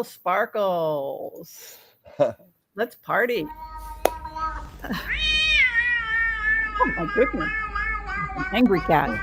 sparkles. Let's party. Oh my goodness. An angry cat.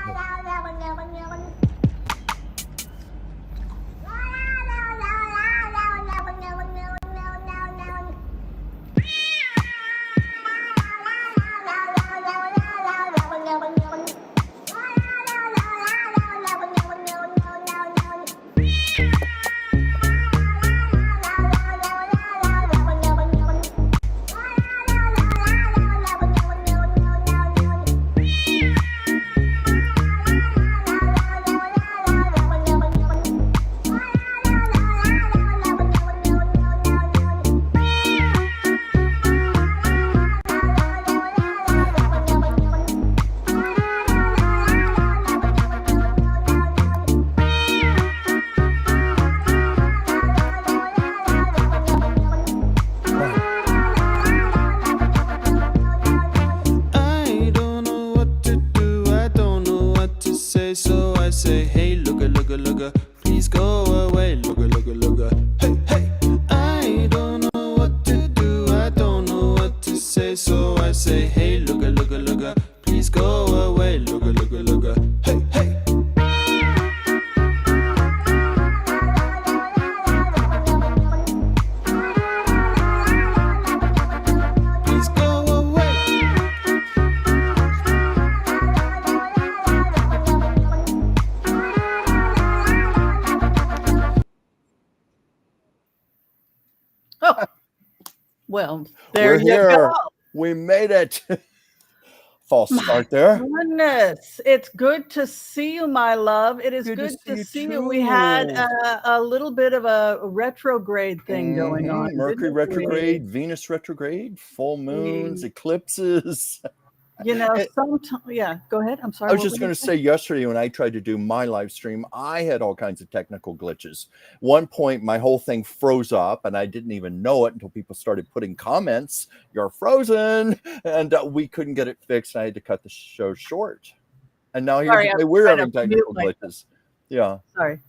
So I say, hey, looker, please go away, looker, hey, hey. I don't know what to do, I don't know what to say. So I say, hey, looker, please go away, looker, hey, hey. Please go away. Oh, well, there We're you here. go. We made it. False start there. Goodness, it's good to see you, my love. It is Good to good see to you see you. We had too. a little bit of a retrograde thing going on. Mercury didn't retrograde, Venus retrograde, full moons, We- eclipses. You know, And sometimes, yeah, go ahead. I'm sorry. I was what just were going you to say yesterday when I tried to do my live stream, I had all kinds of technical glitches. One point, my whole thing froze up, and I didn't even know it until people started putting comments, "You're frozen," and we couldn't get it fixed. And I had to cut the show short. And now Sorry, here's I was we're trying having to mute technical glitches. Yeah. Sorry.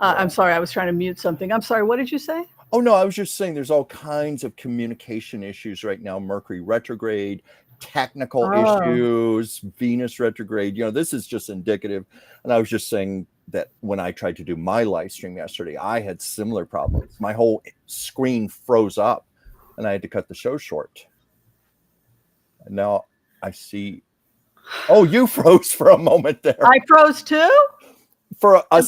Yeah. I'm sorry. I was trying to mute something. I'm sorry. What did you say? Oh, no, I was just saying there's all kinds of communication issues right now. Mercury retrograde, technical issues, Venus retrograde. You know, this is just indicative. And I was just saying that when I tried to do my live stream yesterday, I had similar problems. My whole screen froze up and I had to cut the show short. And now I see. Oh, you froze for a moment there. I froze too? For a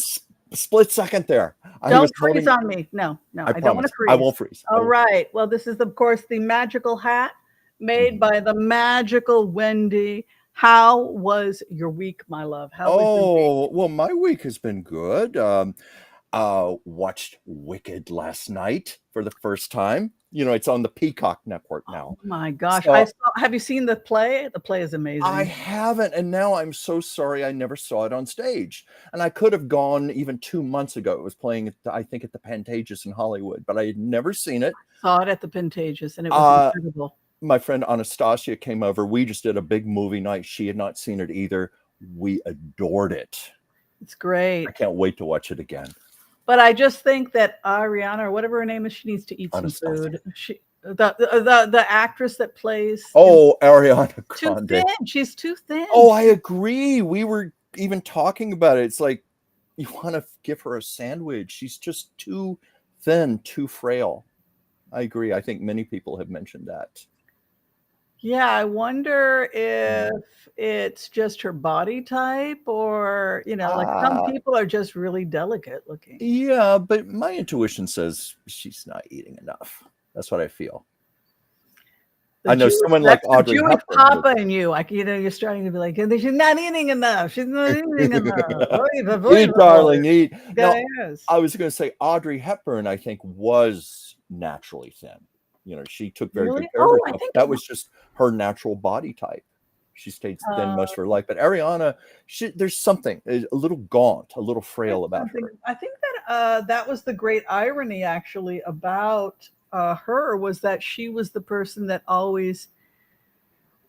split second there. Don't freeze on me. No, I don't want to freeze. I won't freeze. All right. Well, this is, of course, the magical hat made by the magical Wendy. How was your week, my love? How was your week? Well, my week has been good. Watched Wicked last night for the first time. You know, it's on the Peacock network now. Oh my gosh. So, have you seen the play? The play is amazing. I haven't, and now I'm so sorry I never saw it on stage. And I could have gone even 2 months ago. It was playing, I think, at the Pantages in Hollywood, but I had never seen it. Saw it at the Pantages, and it was incredible. My friend Anastasia came over. We just did a big movie night. She had not seen it either. We adored it. It's great. I can't wait to watch it again. But I just think that Ariana, or whatever her name is, she needs to eat some food. The actress that plays Ariana Grande. Too thin. She's too thin. Oh, I agree. We were even talking about it. It's like you want to give her a sandwich. She's just too thin, too frail. I agree. I think many people have mentioned that. Yeah, I wonder if it's just her body type, or, you know, like some people are just really delicate looking. Yeah, but my intuition says she's not eating enough. That's what I feel. I know someone like Audrey Jewish Hepburn. Papa in you, like, you know, you're starting to be like, she's not eating enough. She's not eating enough. Eat, darling, eat. No, I was going to say Audrey Hepburn, I think, was naturally thin. You know, she took very good care of herself. That was just her natural body type. She stayed thin most of her life. But Ariana, there's something a little gaunt, a little frail about her. I think that that was the great irony, actually, about her, was that she was the person that always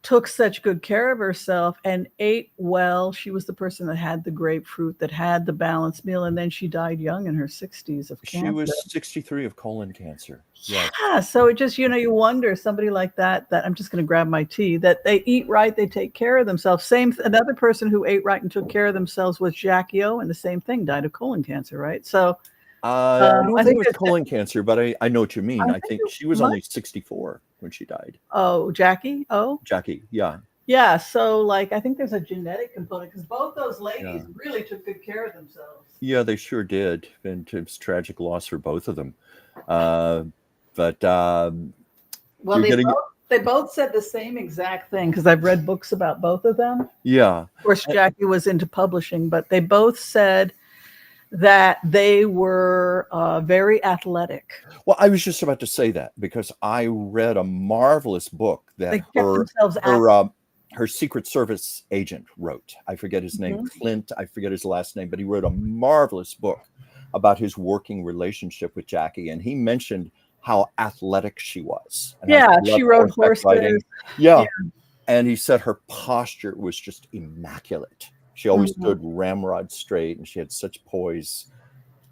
took such good care of herself and ate well. She was the person that had the grapefruit, that had the balanced meal, and then she died young in her 60s of cancer. She was 63 of colon cancer. Yes. Yeah, so it just, you wonder, somebody like that I'm just going to grab my tea, that they eat right, they take care of themselves. Another person who ate right and took care of themselves was Jackie O, and the same thing, died of colon cancer, right? So I don't think it was colon cancer, but I know what you mean. I think she was only 64 when she died. Oh, Jackie? Oh, Jackie, yeah. Yeah, so like I think there's a genetic component, because both those ladies really took good care of themselves. Yeah, they sure did. And it was tragic loss for both of them. But well, they both said the same exact thing, because I've read books about both of them. Yeah. Of course, Jackie was into publishing, but they both said that they were very athletic. Well, I was just about to say that, because I read a marvelous book that her Secret Service agent wrote. I forget his name, Clint. I forget his last name, but he wrote a marvelous book about his working relationship with Jackie, and he mentioned how athletic she was. And she rode horses. Yeah. And he said her posture was just immaculate. She always stood ramrod straight, and she had such poise.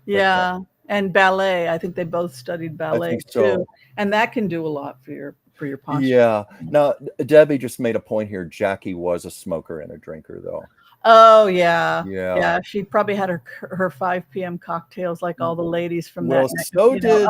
Yeah, and ballet. I think they both studied ballet too, and that can do a lot for your posture. Yeah. Now, Debbie just made a point here. Jackie was a smoker and a drinker, though. Oh yeah. She probably had her 5 p.m. cocktails like all the ladies from that. So did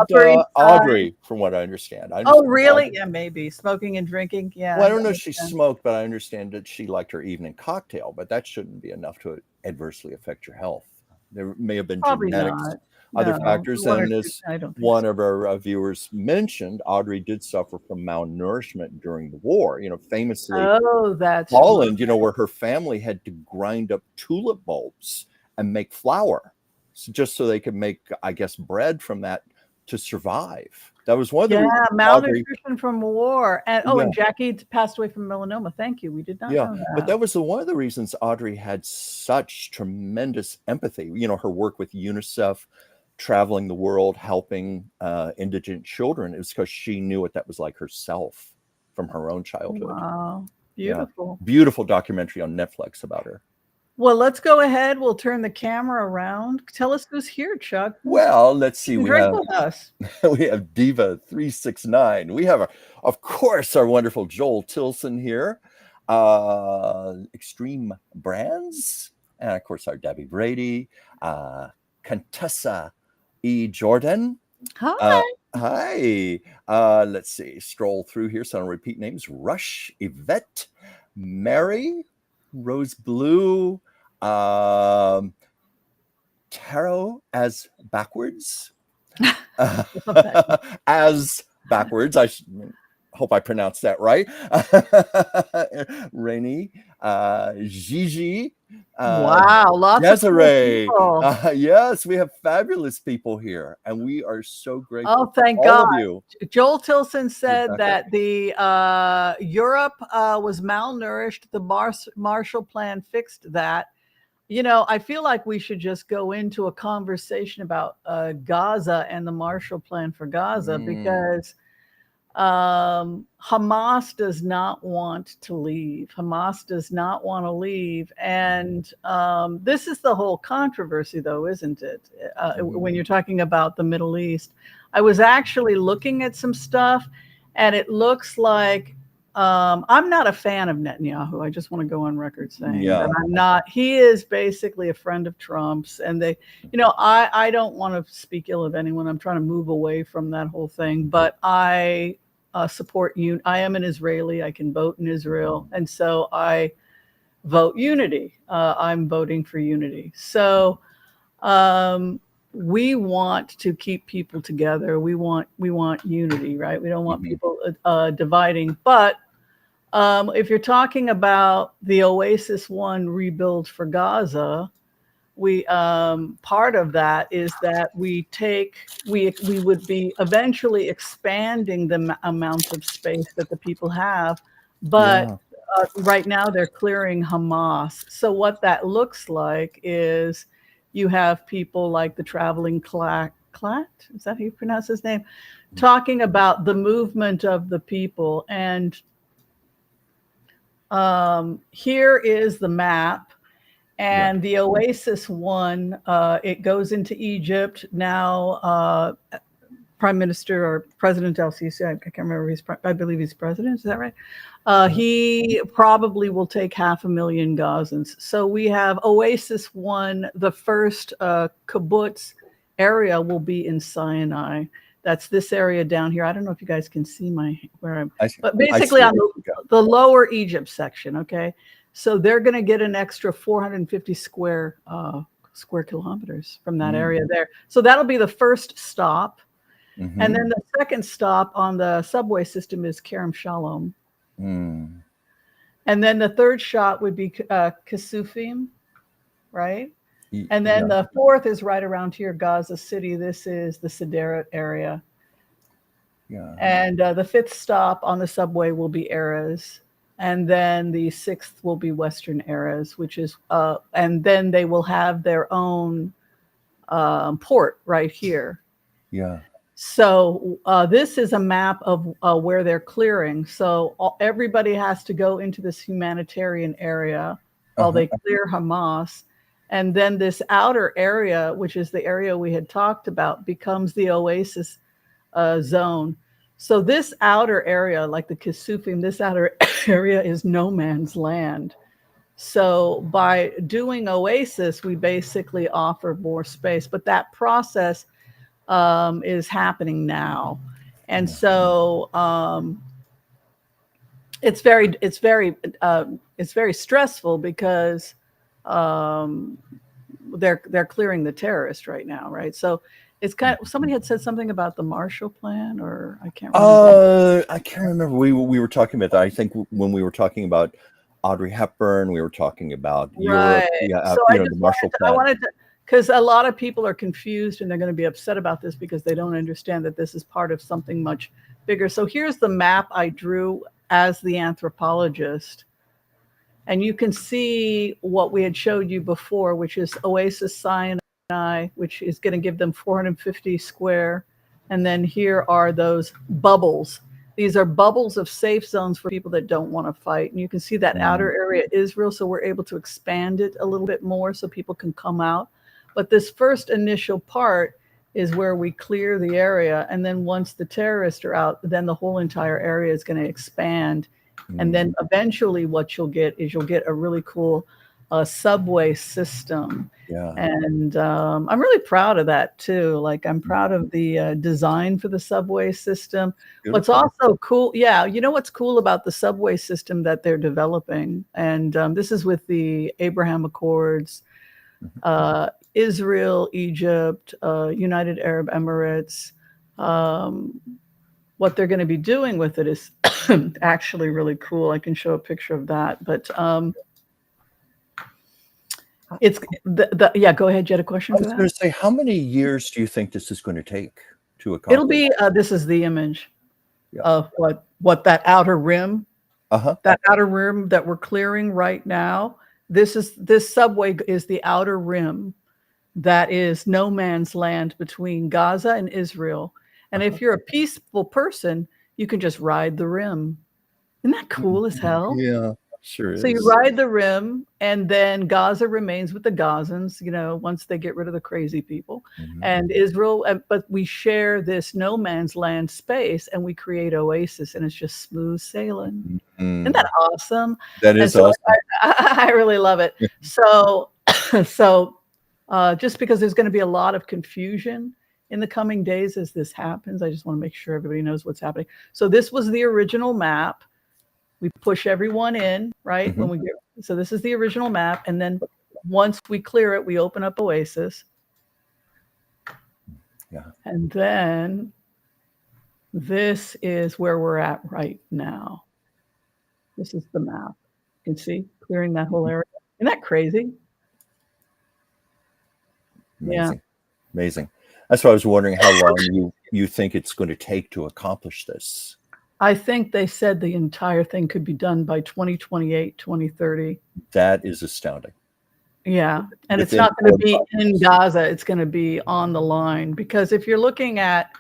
Audrey, from what I understand. Really? Yeah, maybe smoking and drinking. Yeah. Well, I don't know if she smoked, but I understand that she liked her evening cocktail. But that shouldn't be enough to adversely affect your health. There may have been genetics, other factors, and as one of our viewers mentioned, Audrey did suffer from malnourishment during the war. Famously, Holland, where her family had to grind up tulip bulbs and make flour, just so they could make, I guess, bread from that to survive. That was one of the malnutrition from war, and and Jackie passed away from melanoma. Thank you. We did not know that. But that was one of the reasons Audrey had such tremendous empathy. Her work with UNICEF, traveling the world, helping indigent children. It was because she knew what that was like herself from her own childhood. Wow, beautiful, beautiful documentary on Netflix about her. Well, let's go ahead. We'll turn the camera around. Tell us who's here, Chuck. Well, let's see. We have with us. We have Diva 369. We have, of course, our wonderful Joel Tilson here. Extreme Brands, and of course our Debbie Brady, Contessa E. Jordan. Hi. Hi. Let's see. Stroll through here. So I don't repeat names. Rush, Yvette, Mary, Rose Blue, Tarot as backwards. As backwards. I hope I pronounced that right. Rainy, Gigi. Wow, lots Desiree. of people. Yes, we have fabulous people here, and we are so grateful. Oh, thank God. Of you. Joel Tilson said that the Europe was malnourished. The Marshall Plan fixed that. I feel like we should just go into a conversation about Gaza and the Marshall Plan for Gaza, because Hamas does not want to leave. Hamas does not want to leave. And this is the whole controversy, though, isn't it? When you're talking about the Middle East. I was actually looking at some stuff, and it looks like I'm not a fan of Netanyahu. I just want to go on record saying that I'm not. He is basically a friend of Trump's, and I don't want to speak ill of anyone. I'm trying to move away from that whole thing, but I support you. I am an Israeli. I can vote in Israel, and so I vote unity. I'm voting for unity. So we want to keep people together. We want unity, right? We don't want people dividing. But if you're talking about the Oasis One rebuild for Gaza, we part of that is that we would be eventually expanding the amount of space that the people have, but right now they're clearing Hamas. So what that looks like is you have people like the traveling Clat, is that how you pronounce his name, talking about the movement of the people. And Here is the map. And the Oasis one, it goes into Egypt. Now, Prime Minister or President El-Sisi, I can't remember, I believe he's president, is that right? He probably will take 500,000 Gazans. So we have Oasis one, the first kibbutz area will be in Sinai. That's this area down here. I don't know if you guys can see but basically on the lower Egypt section, okay? So they're going to get an extra 450 square kilometers from that area there. So that'll be the first stop. And then the second stop on the subway system is Kerem Shalom. And then the third stop would be Kasufim, right? And then the fourth is right around here, Gaza City. This is the Sderot area. And the fifth stop on the subway will be Erez. And then the sixth will be Western Erez, which is, and then they will have their own port right here. So this is a map of where they're clearing. So everybody has to go into this humanitarian area while they clear Hamas. And then this outer area, which is the area we had talked about, becomes the Oasis zone. So this outer area, like the Kisufim, this outer area is no man's land. So by doing Oasis, we basically offer more space, but that process is happening now. And so it's very stressful because they're clearing the terrorists right now, right? So it's kind of, somebody had said something about the Marshall Plan, or I can't remember. I can't remember. We were talking about that. I think when we were talking about Audrey Hepburn, we were talking about Europe, so the Marshall Plan. I wanted to, because a lot of people are confused and they're going to be upset about this because they don't understand that this is part of something much bigger. So here's the map I drew as the anthropologist. And you can see what we had showed you before, which is Oasis Sinai, which is going to give them 450 square. And then here are those bubbles. These are bubbles of safe zones for people that don't want to fight. And you can see that outer area, Israel. So we're able to expand it a little bit more so people can come out. But this first initial part is where we clear the area. And then once the terrorists are out, then the whole entire area is going to expand. And then eventually what you'll get is you'll get a really cool subway system. And I'm really proud of that too. Like I'm proud of the design for the subway system. Beautiful. What's also cool, you know what's cool about the subway system that they're developing? And this is with the Abraham Accords, Israel, Egypt, United Arab Emirates. What they're going to be doing with it is actually really cool. I can show a picture of that, but it's go ahead. You had a question? I was going to say, how many years do you think this is going to take to accomplish? It'll be, this is the image of what that outer rim, that outer rim that we're clearing right now. This subway is the outer rim that is no man's land between Gaza and Israel. And if you're a peaceful person, you can just ride the rim. Isn't that cool as hell? Yeah, sure is. So you ride the rim, and then Gaza remains with the Gazans, you know, once they get rid of the crazy people. And Israel, but we share this no man's land space, and we create Oasis, and it's just smooth sailing. Isn't that awesome? That is awesome. I really love it. So just because there's going to be a lot of confusion in the coming days as this happens, I just want to make sure everybody knows what's happening. So this was the original map. We push everyone in, right? When we get, so this is the original map. And then once we clear it, we open up Oasis. And then this is where we're at right now. This is the map. You can see clearing that whole area. Isn't that crazy? Amazing. Amazing. That's why I was wondering how long you think it's going to take to accomplish this. I think they said the entire thing could be done by 2028, 2030. That is astounding. Yeah. And it's not going to be in Gaza. It's going to be on the line. Because if you're looking at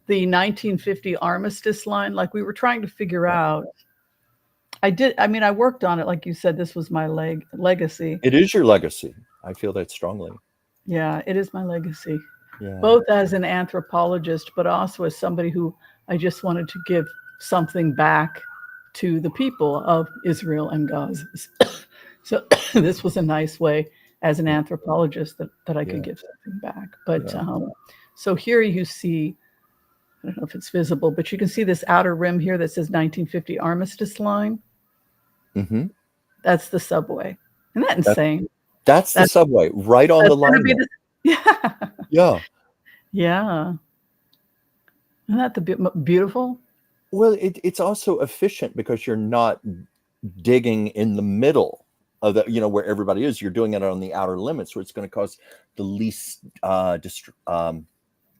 the 1950 armistice line, like we were trying to figure out, I did. I mean, I worked on it. Like you said, this was my legacy. It is your legacy. I feel that strongly. Yeah, it is my legacy. Yeah. Both as an anthropologist, but also as somebody who I just wanted to give something back to the people of Israel and Gaza. So this was a nice way as an anthropologist that I could give something back. But so here you see, I don't know if it's visible, but you can see this outer rim here that says 1950 Armistice Line. Mm-hmm. That's the subway. Isn't that insane? That's the subway right on the line. Yeah. Yeah. Yeah. Isn't that beautiful? Well, it's also efficient because you're not digging in the middle of the, where everybody is. You're doing it on the outer limits where it's going to cause the least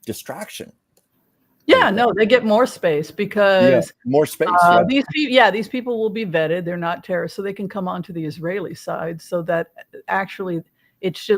distraction. Yeah, no, they get more space because more space. These people will be vetted. They're not terrorists, so they can come onto the Israeli side. So that actually,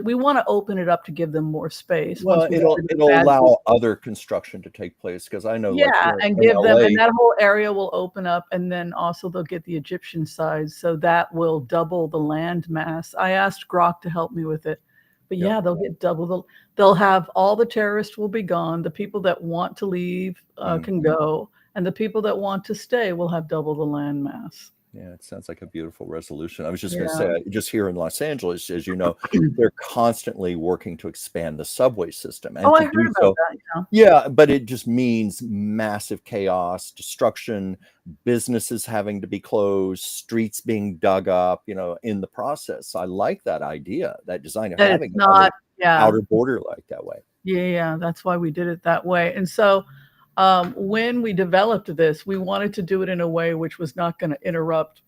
we want to open it up to give them more space. Well, it'll allow other construction to take place because I know. And give them, and that whole area will open up, and then also they'll get the Egyptian side, so that will double the land mass. I asked Grok to help me with it. But they'll get double they'll have all the terrorists will be gone. The people that want to leave can go. And the people that want to stay will have double the land mass. Yeah, it sounds like a beautiful resolution. I was just going to say, just here in Los Angeles, as you know, they're constantly working to expand the subway system. And I heard about that. Yeah, but it just means massive chaos, destruction, businesses having to be closed, streets being dug up, in the process. I like that idea, that design of having an outer border like that way. Yeah, that's why we did it that way. And so when we developed this, we wanted to do it in a way which was not going to interrupt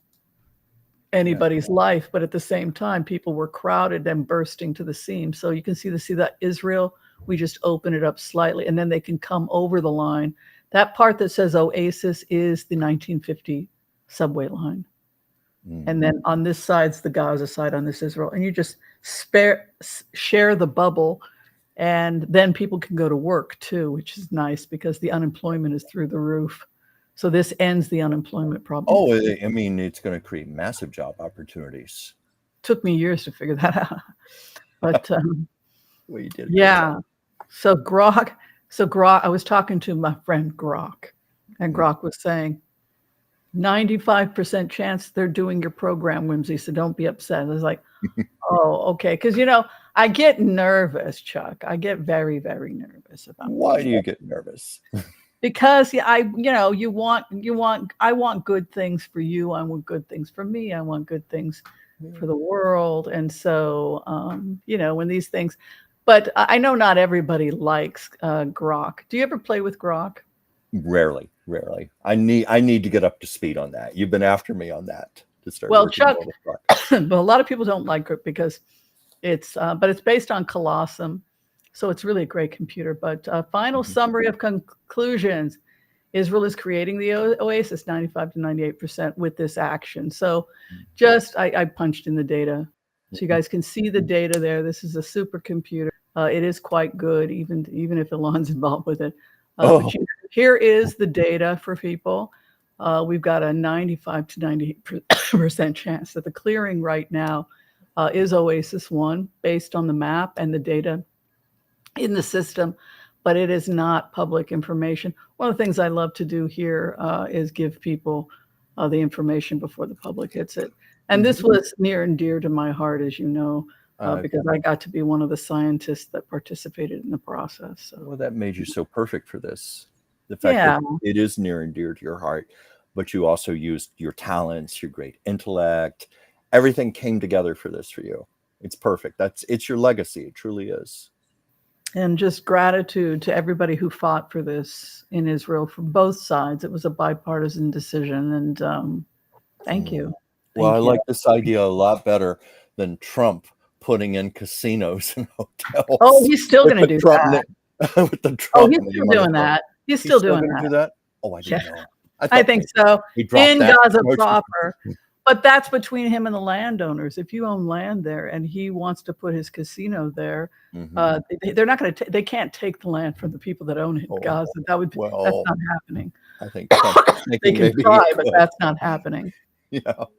anybody's life, but at the same time, people were crowded and bursting to the seams. So you can see that Israel, we just open it up slightly, and then they can come over the line. That part that says Oasis is the 1950 subway line. And then on this side's the Gaza side, on this Israel. And you just share the bubble. And then people can go to work too, which is nice because the unemployment is through the roof. So this ends the unemployment problem. Oh, I mean, it's going to create massive job opportunities. Took me years to figure that out. But well, you did. Yeah. So Grok, I was talking to my friend Grok, and Grok was saying, 95% chance they're doing your program, Whimsy, so don't be upset. I was like, oh, okay. Because, I get nervous, Chuck. I get very, very nervous about Why do you get nervous? Because I want good things for you. I want good things for me. I want good things for the world. And so, when these things, but I know not everybody likes Grok. Do you ever play with Grok? Rarely. I need to get up to speed on that. You've been after me on that to start. Well, Chuck, but a lot of people don't like it because it's based on Colossum, so it's really a great computer. But final summary of conclusions: Israel is creating the Oasis 95 to 98% with this action. So, I punched in the data, so you guys can see the data there. This is a supercomputer. It is quite good, even if Elon's involved with it. Here is the data for people. We've got a 95 to 98% chance that the clearing right now is Oasis 1 based on the map and the data in the system, but it is not public information. One of the things I love to do here is give people the information before the public hits it. And this was near and dear to my heart, as you know, because I got to be one of the scientists that participated in the process. So. Well, that made you so perfect for this. The fact that it is near and dear to your heart, but you also used your talents, your great intellect. Everything came together for this for you. It's perfect. It's your legacy. It truly is. And just gratitude to everybody who fought for this in Israel from both sides. It was a bipartisan decision, and thank you. Well, I like this idea a lot better than Trump putting in casinos and hotels. Oh, he's still going to do that. With the Trump he's still doing that. He's still doing that. Do that. Oh, I didn't know. I think so. In Gaza proper. But that's between him and the landowners. If you own land there and he wants to put his casino there, they're not going to. They can't take the land from the people that own it in Gaza. That's not happening. I think they can try, but that's not happening. You know?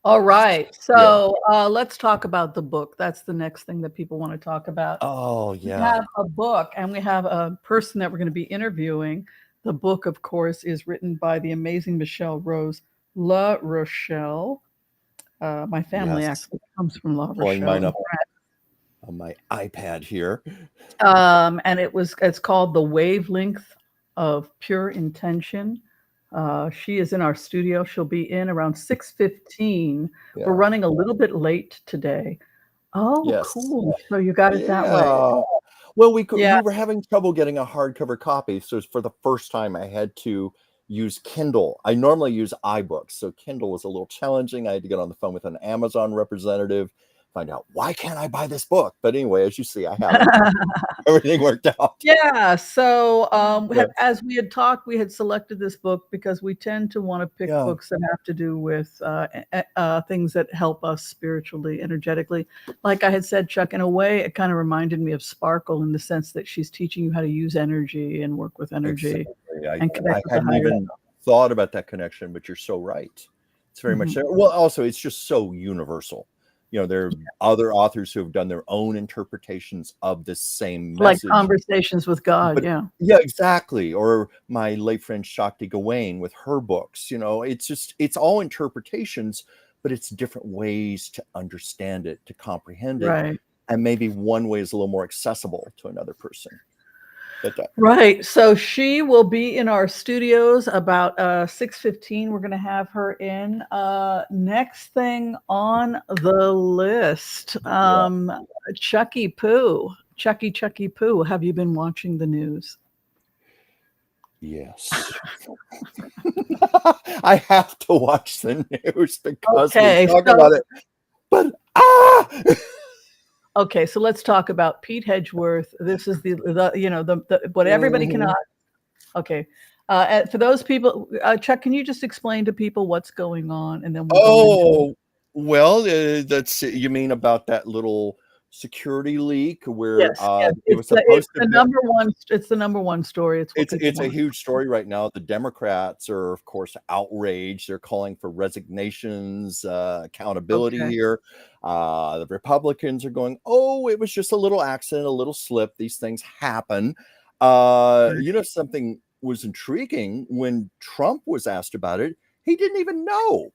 All right. So let's talk about the book. That's the next thing that people want to talk about. Oh, We yeah. have a book and we have a person that we're going to be interviewing. The book, of course, is written by the amazing Michelle La Rochelle. My family Yes. actually comes from La Pulling mine Rochelle. up on my iPad here. And it's called The Wavelength of Pure Intention. She is in our studio. She'll be in around 6:15. Yeah. We're running a little bit late today. Oh, Yes. cool. So you got it that way. Yeah. Well, we Yeah. were having trouble getting a hardcover copy, so for the first time I had to use Kindle. I normally use iBooks, so Kindle was a little challenging. I had to get on the phone with an Amazon representative, find out why can't I buy this book. But anyway, as you see, I have it. Everything worked out. Yeah. So Yeah. as we had talked, we had selected this book because we tend to want to pick Yeah. books that have to do with things that help us spiritually, energetically. Like I had said, Chuck, in a way, it kind of reminded me of Sparkle in the sense that she's teaching you how to use energy and work with energy. Exactly. And connect I with the hadn't higher even thought about that connection, but you're so right. It's very much Mhm. so. Well, also, it's just so universal. You know, there are other authors who have done their own interpretations of the same Like message. Conversations with God. But Yeah. yeah, exactly. Or my late friend Shakti Gawain with her books. You know, it's all interpretations, but it's different ways to understand it, to comprehend it. Right. And maybe one way is a little more accessible to another person. But Right. So she will be in our studios about 6:15. We're going to have her in. Next thing on the list, Chucky Poo. Chucky Poo. Have you been watching the news? yes. I have to watch the news because Okay, we talk so- about it. But Okay, so let's talk about Pete Hedgeworth. This is the what everybody cannot. Okay, for those people, Chuck, can you just explain to people what's going on, and then we'll go into well, that's you mean about that little security leak where Yes, it was supposed to the be. number one. It's the number one story. It's what It's people a want. huge story right now. The Democrats are, of course, outraged. They're calling for resignations, accountability Okay. here. The Republicans are going, oh, it was just a little accident, a little slip. These things happen. You know, something was intriguing when Trump was asked about it. He didn't even know.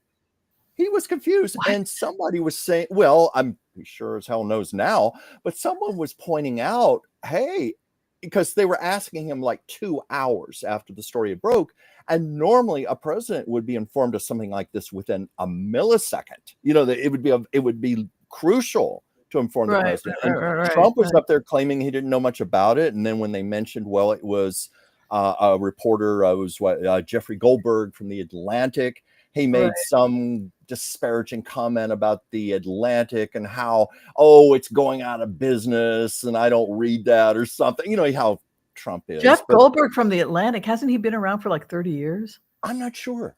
He was confused. What? And somebody was saying, well, I'm sure as hell knows now, but someone was pointing out, hey, because they were asking him like 2 hours after the story had broke. And normally a president would be informed of something like this within a millisecond. You know, that it would be crucial to inform the president. And Trump was up there claiming he didn't know much about it. And then when they mentioned, well, it was a reporter, Jeffrey Goldberg from The Atlantic. He made some disparaging comment about The Atlantic and how, oh, it's going out of business and I don't read that or something. You know how Trump is. Jeff Goldberg from The Atlantic, hasn't he been around for like 30 years? I'm not sure,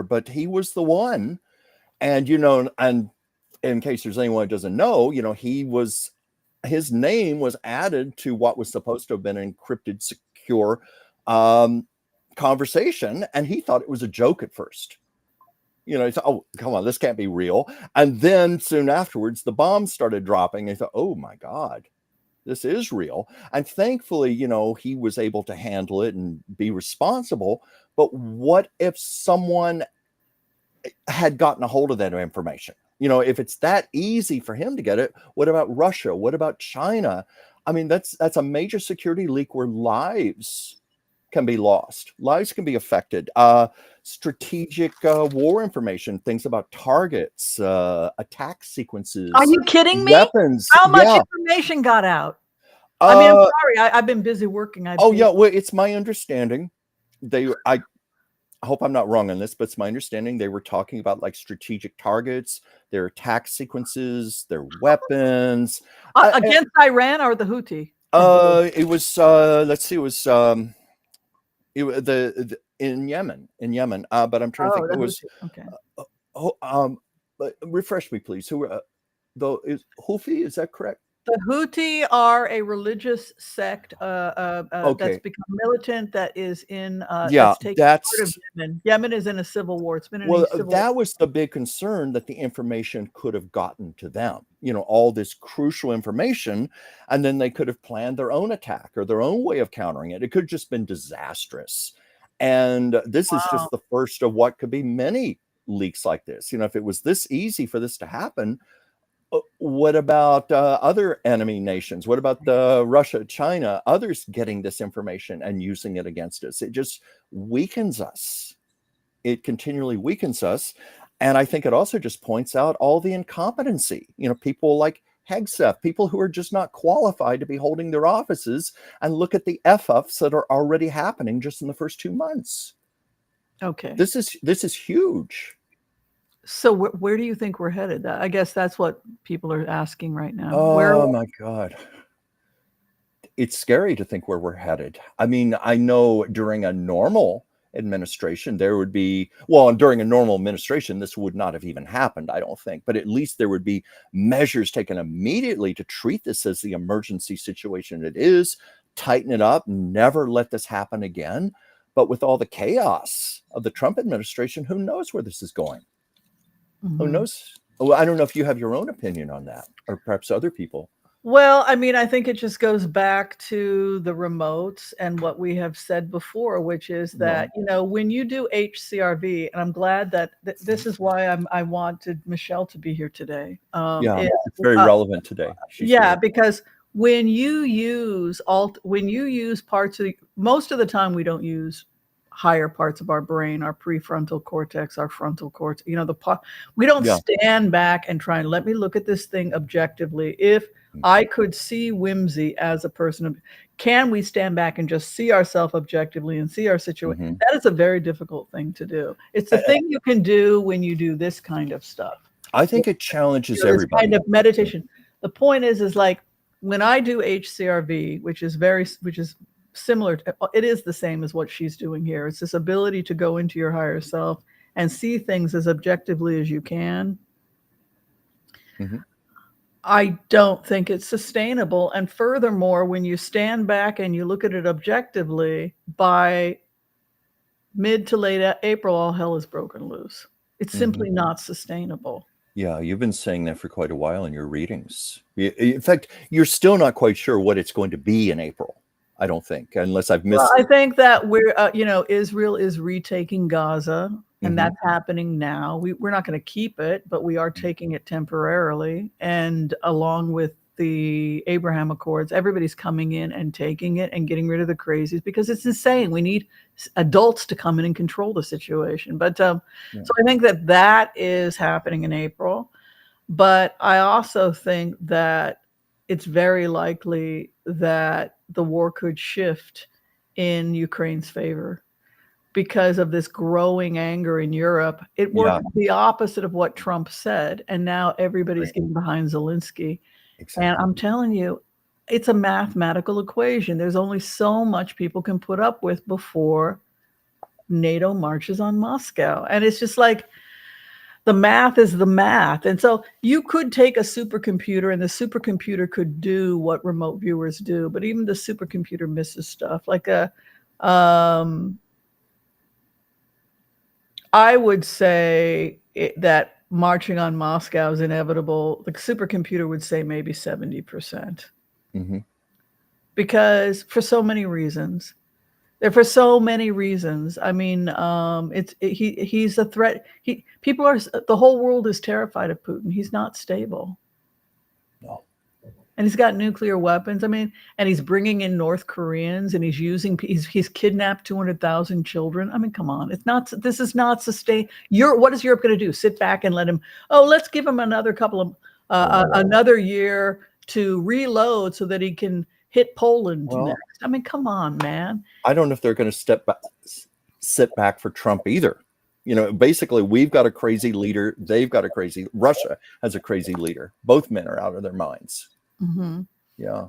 but he was the one. And, you know, and in case there's anyone who doesn't know, you know, his name was added to what was supposed to have been an encrypted, secure conversation. And he thought it was a joke at first. You know, he thought, oh, come on, this can't be real. And then soon afterwards, the bombs started dropping. And he thought, oh my God, this is real. And thankfully, you know, he was able to handle it and be responsible. But what if someone had gotten a hold of that information? You know, if it's that easy for him to get it, what about Russia? What about China? I mean, that's a major security leak where lives can be lost. Lives can be affected. Strategic war information, things about targets, attack sequences. Are you kidding me? Weapons. How much information got out? I mean, I'm sorry. I've been busy working. Well, it's my understanding. I hope I'm not wrong on this, but it's my understanding they were talking about like strategic targets, their attack sequences, their weapons. Against Iran or the Houthi? It was let's see, it was in Yemen, but I'm trying to think. It was okay. but refresh me, please. Who is Houthi? Is that correct? The Houthi are a religious sect that's Okay. become militant, that is in Yeah, that's taken part of that's Yemen. Yemen is in a civil war. It's been in a well, civil war. that was the big concern, that the information could have gotten to them, all this crucial information, and then they could have planned their own attack or their own way of countering it. It could have just been disastrous. And this is Wow. just the first of what could be many leaks like this. If it was this easy for this to happen, what about other enemy nations? What about Russia, China, others getting this information and using it against us? It just weakens us. It continually weakens us. And I think it also just points out all the incompetency. People like Hegseth, people who are just not qualified to be holding their offices, and look at the F-ups that are already happening just in the first 2 months. Okay. This is huge. So where do you think we're headed? I guess that's what people are asking right now. Oh my God. It's scary to think where we're headed. I mean, I know during a normal administration, during a normal administration, this would not have even happened, I don't think. But at least there would be measures taken immediately to treat this as the emergency situation it is, tighten it up, never let this happen again. But with all the chaos of the Trump administration, who knows where this is going? Who knows? Well, I don't know if you have your own opinion on that, or perhaps other people. Well, I mean, I think it just goes back to the remotes and what we have said before, which is that, when you do HCRV, and I'm glad that this is why I wanted Michelle to be here today. It's very relevant today. Because when you use parts of most of the time, we don't use higher parts of our brain, our prefrontal cortex, our frontal cortex, we don't stand back and try and let me look at this thing objectively. If I could see Whimsy as a person, can we stand back and just see ourselves objectively and see our situation? That is a very difficult thing to do. It's the thing you can do when you do this kind of stuff. I think it challenges everybody. Kind of meditation. The point is like when I do HCRV, which is similar, it is the same as what she's doing here. It's this ability to go into your higher self and see things as objectively as you can. I don't think it's sustainable. And furthermore, when you stand back and you look at it objectively, by mid to late April, all hell is broken loose. It's simply not sustainable. Yeah, you've been saying that for quite a while in your readings. In fact, you're still not quite sure what it's going to be in April, I don't think, unless I've missed. Well, I think that we're, Israel is retaking Gaza, and that's happening now. We're not going to keep it, but we are taking it temporarily. And along with the Abraham Accords, everybody's coming in and taking it and getting rid of the crazies, because it's insane. We need adults to come in and control the situation. But so I think that is happening in April. But I also think that it's very likely that the war could shift in Ukraine's favor because of this growing anger in Europe. It worked the opposite of what Trump said, and now everybody's getting behind Zelensky. Exactly. And I'm telling you, it's a mathematical equation. There's only so much people can put up with before NATO marches on Moscow. And it's just like, the math is the math. And so you could take a supercomputer, and the supercomputer could do what remote viewers do, but even the supercomputer misses stuff. Like I would say that marching on Moscow is inevitable. The supercomputer would say maybe 70%. Because for so many reasons. I mean, he's a threat. The whole world is terrified of Putin. He's not stable. No. And he's got nuclear weapons. I mean, and he's bringing in North Koreans, and he's kidnapped 200,000 children. I mean, come on. This is not sustained. What is Europe going to do? Sit back and let him, let's give him another another year to reload so that he can hit Poland next. I mean, come on, man. I don't know if they're going to sit back for Trump either. Basically, we've got a crazy leader. Russia has a crazy leader. Both men are out of their minds. Yeah.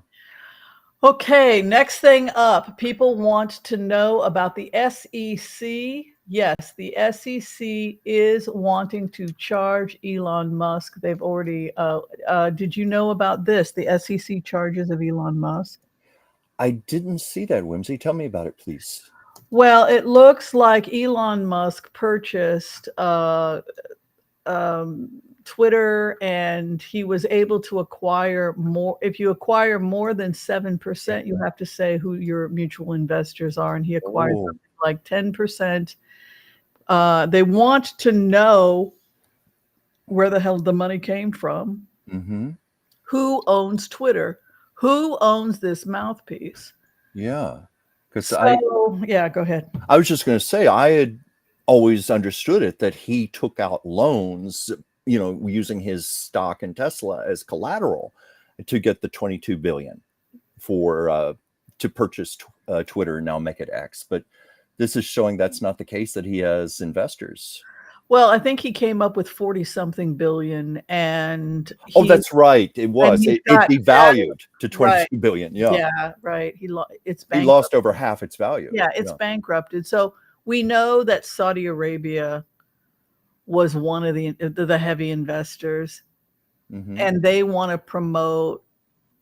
Okay, next thing up. People want to know about the SEC, Yes, the SEC is wanting to charge Elon Musk. They've already, did you know about this? The SEC charges of Elon Musk? I didn't see that, Whimsy. Tell me about it, please. Well, it looks like Elon Musk purchased Twitter, and he was able to acquire more. If you acquire more than 7%, you have to say who your mutual investors are, and he acquired Oh. something like 10%. They want to know where the hell the money came from. Mm-hmm. Who owns Twitter? Who owns this mouthpiece? Yeah. Because So, yeah, go ahead. I was just going to say, I had always understood it that he took out loans, using his stock in Tesla as collateral to get the 22 billion for to purchase Twitter and now make it X. But this is showing that's not the case, that he has investors. Well, I think he came up with 40-something billion, and Oh, that's right. It was. It devalued to 22 billion. Yeah. Yeah, right. It's He lost over half its value. Yeah, it's bankrupted. So we know that Saudi Arabia was one of the heavy investors, and they want to promote.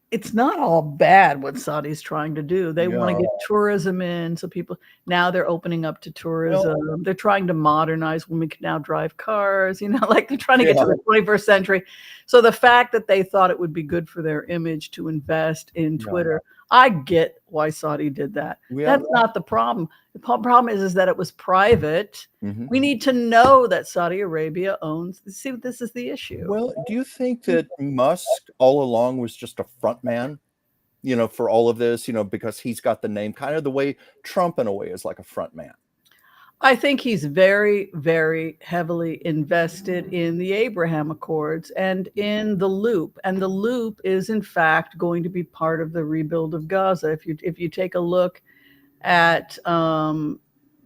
It's not all bad what Saudi's trying to do. They want to get tourism in, so people now they're opening up to tourism. They're trying to modernize when we can now drive cars, like they're trying to get to the 21st century. So the fact that they thought it would be good for their image to invest in Twitter, I get why Saudi did that. That's not the problem. The problem is that it was private. We need to know that Saudi Arabia owns. See, this is the issue. Well, do you think that Musk all along was just a front man, for all of this, because he's got the name, kind of the way Trump in a way is like a front man? I think he's very, very heavily invested in the Abraham Accords and in the Loop. And the Loop is, in fact, going to be part of the rebuild of Gaza. If you take a look at the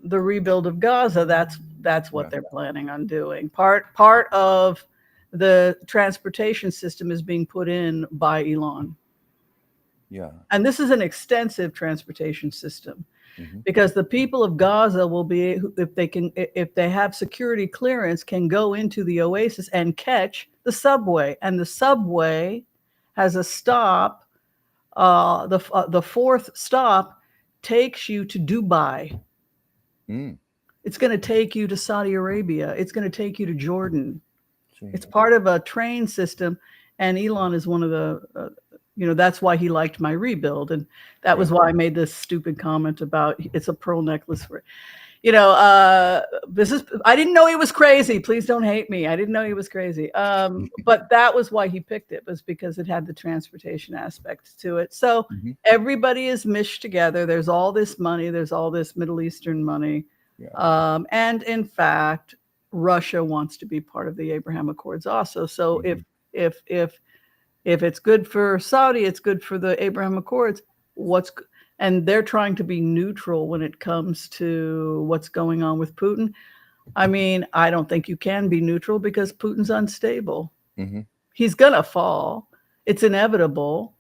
rebuild of Gaza, that's what they're planning on doing. Part of the transportation system is being put in by Elon. Yeah. And this is an extensive transportation system. Because the people of Gaza will be, if they have security clearance, can go into the Oasis and catch the subway. And the subway has a stop. The fourth stop takes you to Dubai. It's going to take you to Saudi Arabia. It's going to take you to Jordan. It's part of a train system. And Elon is one of the that's why he liked my rebuild. And that was why I made this stupid comment about it's a pearl necklace for, I didn't know he was crazy. Please don't hate me. I didn't know he was crazy. But that was why he picked it, was because it had the transportation aspect to it. So everybody is mished together. There's all this money. There's all this Middle Eastern money. And in fact, Russia wants to be part of the Abraham Accords also. So if it's good for Saudi, it's good for the Abraham Accords. And they're trying to be neutral when it comes to what's going on with Putin. I mean, I don't think you can be neutral because Putin's unstable. He's gonna fall. It's inevitable.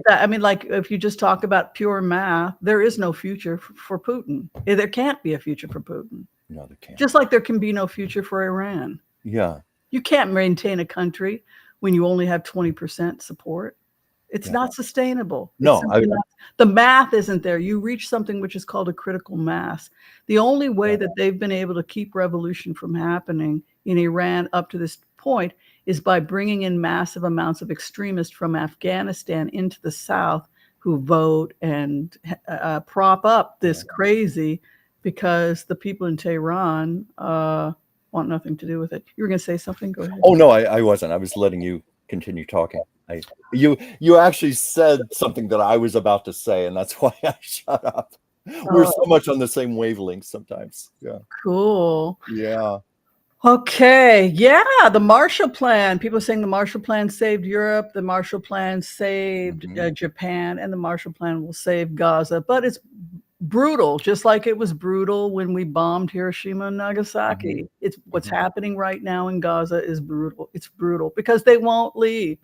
I mean, like if you just talk about pure math, there is no future for Putin. There can't be a future for Putin. No, there can't. Just like there can be no future for Iran. Yeah. You can't maintain a country when you only have 20% support. It's not sustainable. No, the math isn't there. You reach something which is called a critical mass. The only way that they've been able to keep revolution from happening in Iran up to this point is by bringing in massive amounts of extremists from Afghanistan into the South who vote and prop up this crazy, because the people in Tehran want nothing to do with it. You were going to say something? Go ahead. Oh, no, I wasn't. I was letting you continue talking. You actually said something that I was about to say, and that's why I shut up. We're so much on the same wavelength sometimes. Yeah. Cool. Yeah. Okay. Yeah. The Marshall Plan. People are saying the Marshall Plan saved Europe. The Marshall Plan saved Japan, and the Marshall Plan will save Gaza. But it's brutal, just like it was brutal when we bombed Hiroshima and Nagasaki. It's what's happening right now in Gaza is brutal. It's brutal because they won't leave.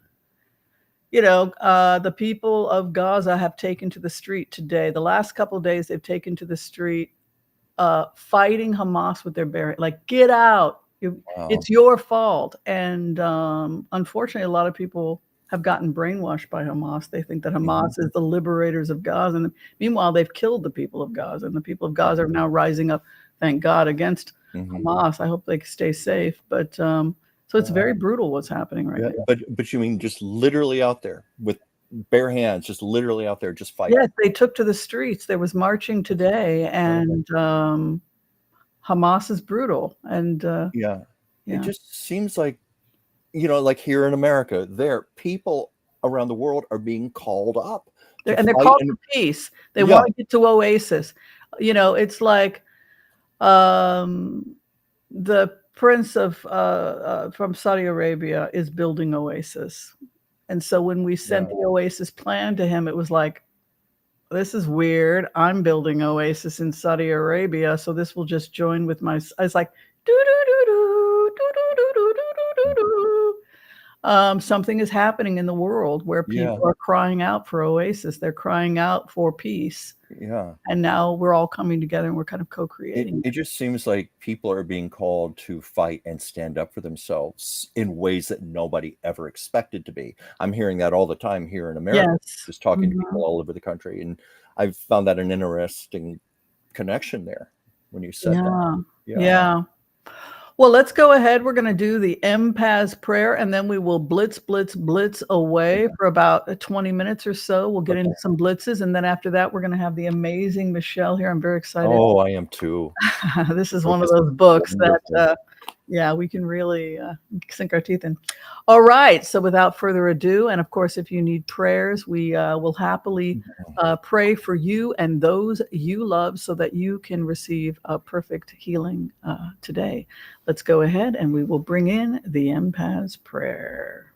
The people of Gaza have taken to the street today. The last couple of days, they've taken to the street fighting Hamas with their bare, like, get out. Wow. It's your fault. And unfortunately, a lot of people have gotten brainwashed by Hamas. They think that Hamas is the liberators of Gaza. And meanwhile, they've killed the people of Gaza. And the people of Gaza are now rising up, thank God, against Hamas. I hope they stay safe. But so it's very brutal what's happening right now. But you mean just literally out there with bare hands, just literally out there, just fighting? Yes, they took to the streets. There was marching today, and Hamas is brutal. And it just seems like, like here in America, people around the world are being called up. And they're called for peace. They want to get to Oasis. It's like the prince of from Saudi Arabia is building Oasis. And so when we sent the Oasis plan to him, it was like, this is weird. I'm building Oasis in Saudi Arabia, so this will just join with my. I was like, something is happening in the world where people are crying out for Oasis. They're crying out for peace. Yeah. And now we're all coming together and we're kind of co-creating. It just seems like people are being called to fight and stand up for themselves in ways that nobody ever expected to be. I'm hearing that all the time here in America, just talking to people all over the country. And I've found that an interesting connection there when you said that. Yeah. Well, let's go ahead. We're going to do the Empath prayer, and then we will blitz away for about 20 minutes or so. We'll get into some blitzes, and then after that, we're going to have the amazing Michelle here. I'm very excited. Oh, I am too. This is one of those books that, we can really sink our teeth in. All right. So without further ado, and of course, if you need prayers, we will happily pray for you and those you love so that you can receive a perfect healing today. Let's go ahead and we will bring in the Empath's prayer.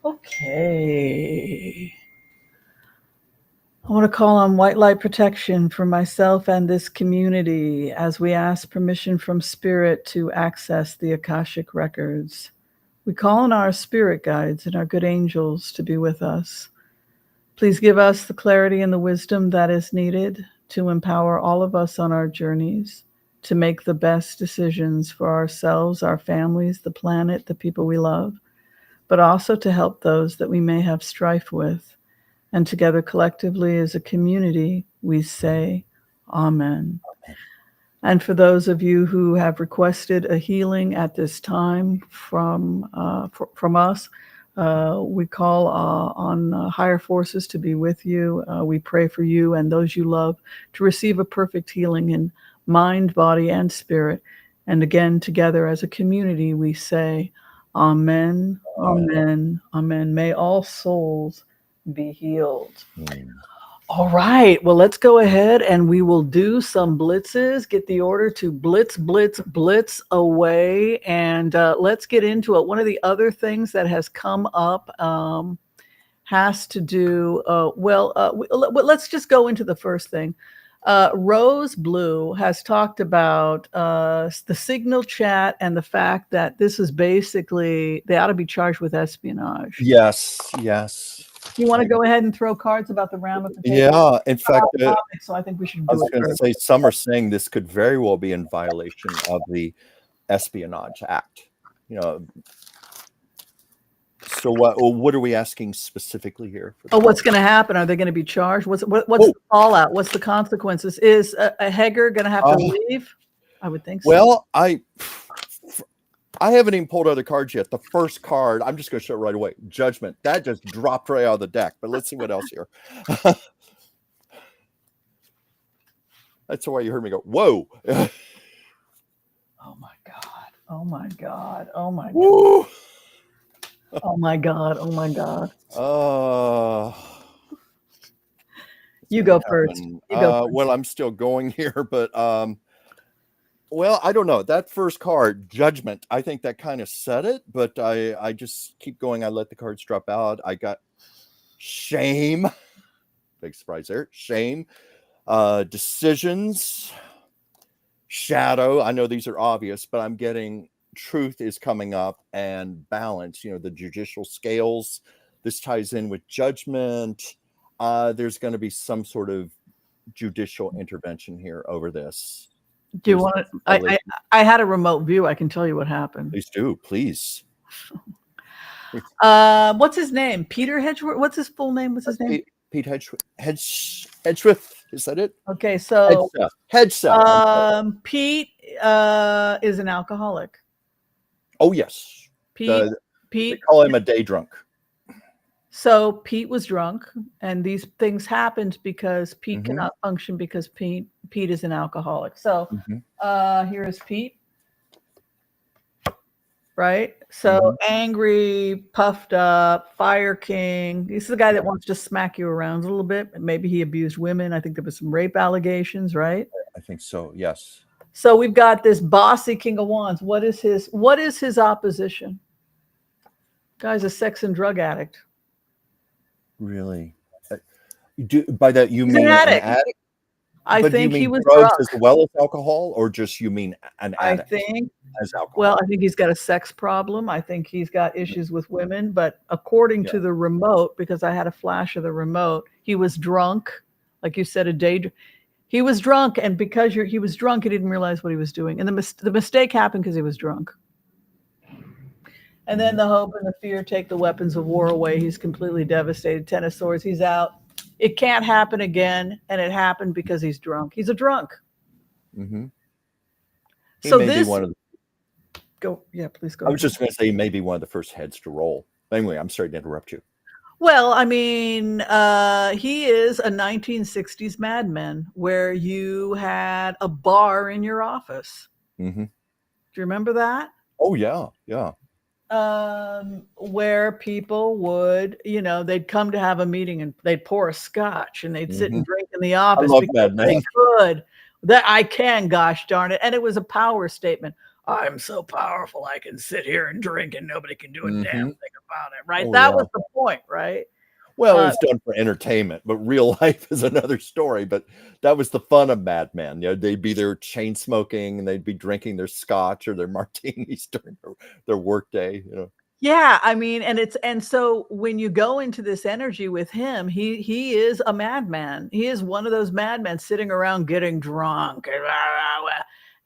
Okay. I want to call on white light protection for myself and this community as we ask permission from Spirit to access the Akashic records. We call on our spirit guides and our good angels to be with us. Please give us the clarity and the wisdom that is needed to empower all of us on our journeys to make the best decisions for ourselves, our families, the planet, the people we love, but also to help those that we may have strife with. And together collectively as a community, we say, Amen. And for those of you who have requested a healing at this time from us, we call on higher forces to be with you. We pray for you and those you love to receive a perfect healing in mind, body, and spirit. And again, together as a community, we say, Amen, Amen, Amen. May all souls be healed. All right. Well, let's go ahead and we will do some blitzes. Get the order to blitz away. And let's get into it. One of the other things that has come up has to do, let's just go into the first thing. Rose Blue has talked about the Signal chat and the fact that this is basically, they ought to be charged with espionage. Yes. You want to go ahead and throw cards about the ramifications? Yeah, in fact, so I think we should do I was going to say, some are saying this could very well be in violation of the Espionage Act. So what are we asking specifically here? What's going to happen? Are they going to be charged? What's the fallout? What's the consequences? Is a Hager going to have to leave? I would think so. Well, I haven't even pulled other cards yet. The first card, I'm just going to show it right away. Judgment. That just dropped right out of the deck. But let's see what else here. That's why you heard me go, whoa. Oh, my God. Oh, my God. Oh, my God. Woo. Oh, my God. Oh, my God. You go first. Well, I'm still going here, but well, I don't know. That first card, Judgment, I think that kind of said it, but I just keep going. I let the cards drop out. I got Shame. Big surprise there. Shame. Decisions. Shadow. I know these are obvious, but I'm getting truth is coming up and balance, the judicial scales. This ties in with judgment. There's going to be some sort of judicial intervention here over this. Do you want to? I had a remote view. I can tell you what happened. Please do, please. What's his name? Peter Hedgeworth. What's his full name? What's his name? Pete Hedgeworth. Is that it? Okay, so Hedgeworth. Pete is an alcoholic. Oh yes, Pete. They call him a day drunk. So Pete was drunk, and these things happened because Pete cannot function because Pete is an alcoholic. So here is Pete. Right? So angry, puffed up, fire king. This is the guy that wants to smack you around a little bit. Maybe he abused women. I think there was some rape allegations, right? I think so, yes. So we've got this bossy King of Wands. What is his opposition? Guy's a sex and drug addict. Really? By that you mean an addict? I think he was drugs drunk. As well as alcohol, or just you mean an addict? I think as alcohol. Well, I think he's got a sex problem. I think he's got issues with women. But according to the remote, because I had a flash of the remote, he was drunk, like you said, he was drunk, and because he was drunk, he didn't realize what he was doing, and the mistake happened because he was drunk. And then the hope and the fear take the weapons of war away. He's completely devastated. 10 of Swords. He's out. It can't happen again, and it happened because he's drunk. He's a drunk. So this one of the, please go. I was just going to say maybe one of the first heads to roll. Anyway, I'm sorry to interrupt you. Well, I mean, he is a 1960s Mad Men where you had a bar in your office. Do you remember that? Oh yeah, yeah. Where people would, they'd come to have a meeting and they'd pour a scotch and they'd sit and drink in the office. I love Mad Men. They could. That I can, gosh darn it. And it was a power statement. I'm so powerful, I can sit here and drink and nobody can do a damn thing about it, right? That was the point, right? Well, it was done for entertainment, but real life is another story. But that was the fun of Mad Men. They'd be there chain smoking and they'd be drinking their scotch or their martinis during their work day. Yeah, I mean, and so when you go into this energy with him, he is a madman. He is one of those madmen sitting around getting drunk,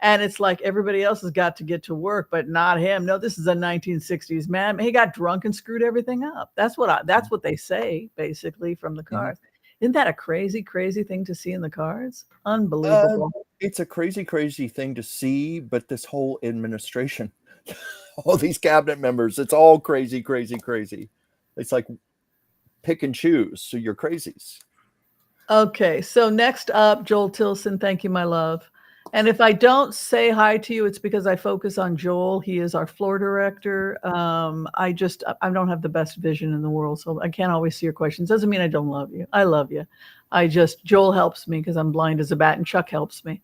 and it's like everybody else has got to get to work, but not him. No, this is a 1960s madman. He got drunk and screwed everything up. That's what they say basically from the cards. Isn't that a crazy, crazy thing to see in the cards? Unbelievable. It's a crazy, crazy thing to see, but this whole administration. All these cabinet members, it's all crazy, crazy, crazy. It's like pick and choose. So you're crazies. Okay. So next up, Joel Tilson. Thank you, my love. And if I don't say hi to you, it's because I focus on Joel. He is our floor director. I don't have the best vision in the world, so I can't always see your questions. Doesn't mean I don't love you. I love you. Joel helps me because I'm blind as a bat, and Chuck helps me.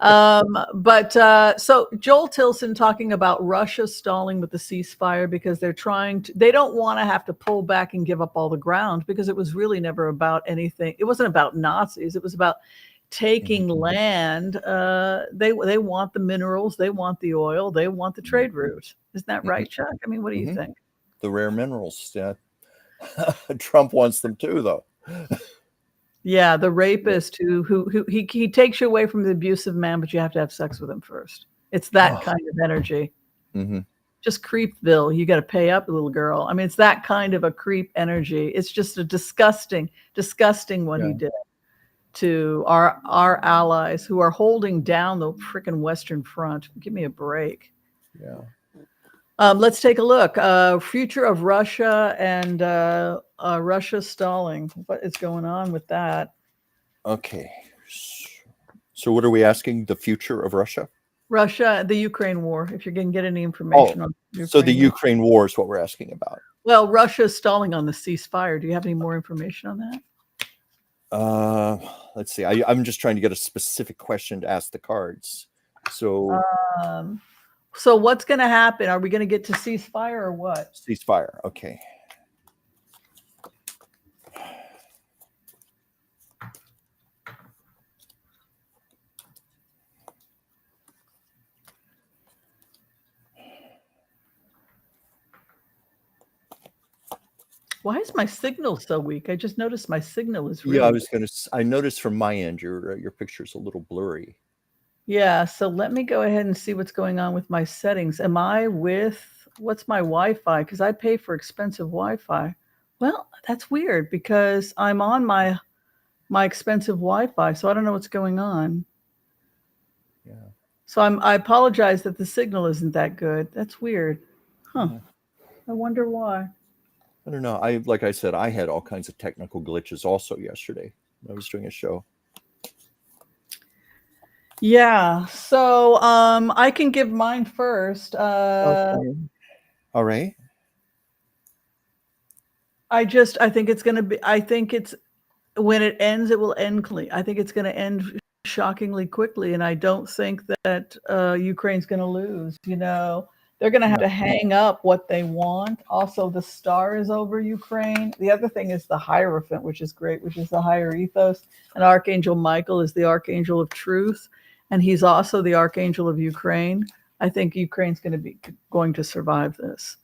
So Joel Tilson talking about Russia stalling with the ceasefire because they don't want to have to pull back and give up all the ground because it was really never about anything. It wasn't about Nazis. It was about taking land. They want the minerals. They want the oil. They want the trade route. Isn't that right, Chuck? I mean, what do you think? The rare minerals. Yeah. Trump wants them too, though. Yeah, the rapist who he takes you away from the abusive man, but you have to have sex with him first. It's that kind of energy. Just Creepville. You got to pay up, little girl. I mean, it's that kind of a creep energy. It's just a disgusting what he did to our allies who are holding down the freaking Western Front. Give me a break. Yeah. Let's take a look. Future of Russia and Russia stalling. What is going on with that? Okay. So what are we asking? The future of Russia? Russia, the Ukraine war, if you can get any information on Ukraine. So the Ukraine war is what we're asking about. Well, Russia is stalling on the ceasefire. Do you have any more information on that? Let's see. I'm just trying to get a specific question to ask the cards. So what's going to happen? Are we going to get to ceasefire or what? Ceasefire. Okay. Why is my signal so weak? I just noticed my signal is really Yeah, I weak. was gonna. I noticed from my end your picture's a little blurry. Yeah, so let me go ahead and see what's going on with my settings. Am I with what's my Wi-Fi? Because I pay for expensive Wi-Fi. Well, that's weird because I'm on my expensive Wi-Fi, so I don't know what's going on. Yeah. So I apologize that the signal isn't that good. That's weird. Huh. Yeah. I wonder why. I don't know. Like I said, I had all kinds of technical glitches also yesterday. I was doing a show. Yeah. So I can give mine first. Okay. All right. I think it's going to be, I think it's, when it ends, it will end clean. I think it's going to end shockingly quickly. And I don't think that Ukraine's going to lose. You know, they're going to have to hang up what they want. Also, the star is over Ukraine. The other thing is the Hierophant, which is great, which is the higher ethos. And Archangel Michael is the Archangel of Truth. And he's also the Archangel of Ukraine. I think Ukraine's going to survive this.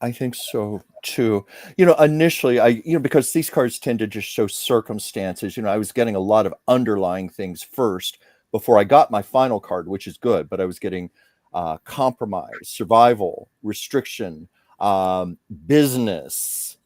I think so too. Initially, because these cards tend to just show circumstances. I was getting a lot of underlying things first before I got my final card, which is good. But I was getting compromise, survival, restriction, business,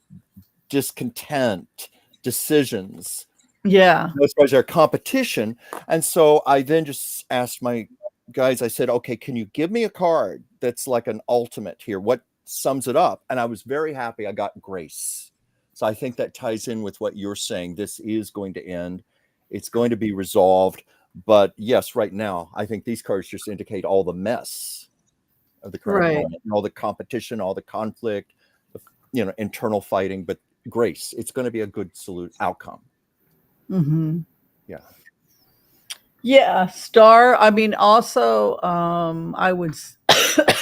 discontent, decisions. Yeah. Those cards are competition. And so I then just asked my guys, I said, okay, can you give me a card that's like an ultimate here? What sums it up? And I was very happy I got grace. So I think that ties in with what you're saying. This is going to end. It's going to be resolved. But yes, right now, I think these cards just indicate all the mess of the current moment, and all the competition, all the conflict, internal fighting, but grace. It's going to be a good outcome. Mm-hmm. Yeah. Yeah, star. I mean, also, I would.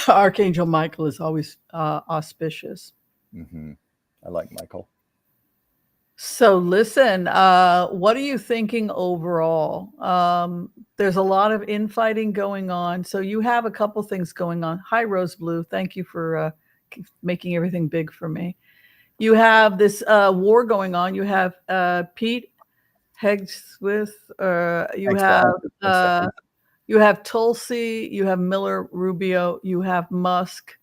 Archangel Michael is always auspicious. Mm-hmm. I like Michael. So listen, what are you thinking overall? There's a lot of infighting going on. So you have a couple things going on. Hi, Rose Blue. Thank you for making everything big for me. You have this war going on. You have Pete Hegswith. You have Tulsi. You have Miller Rubio. You have Musk.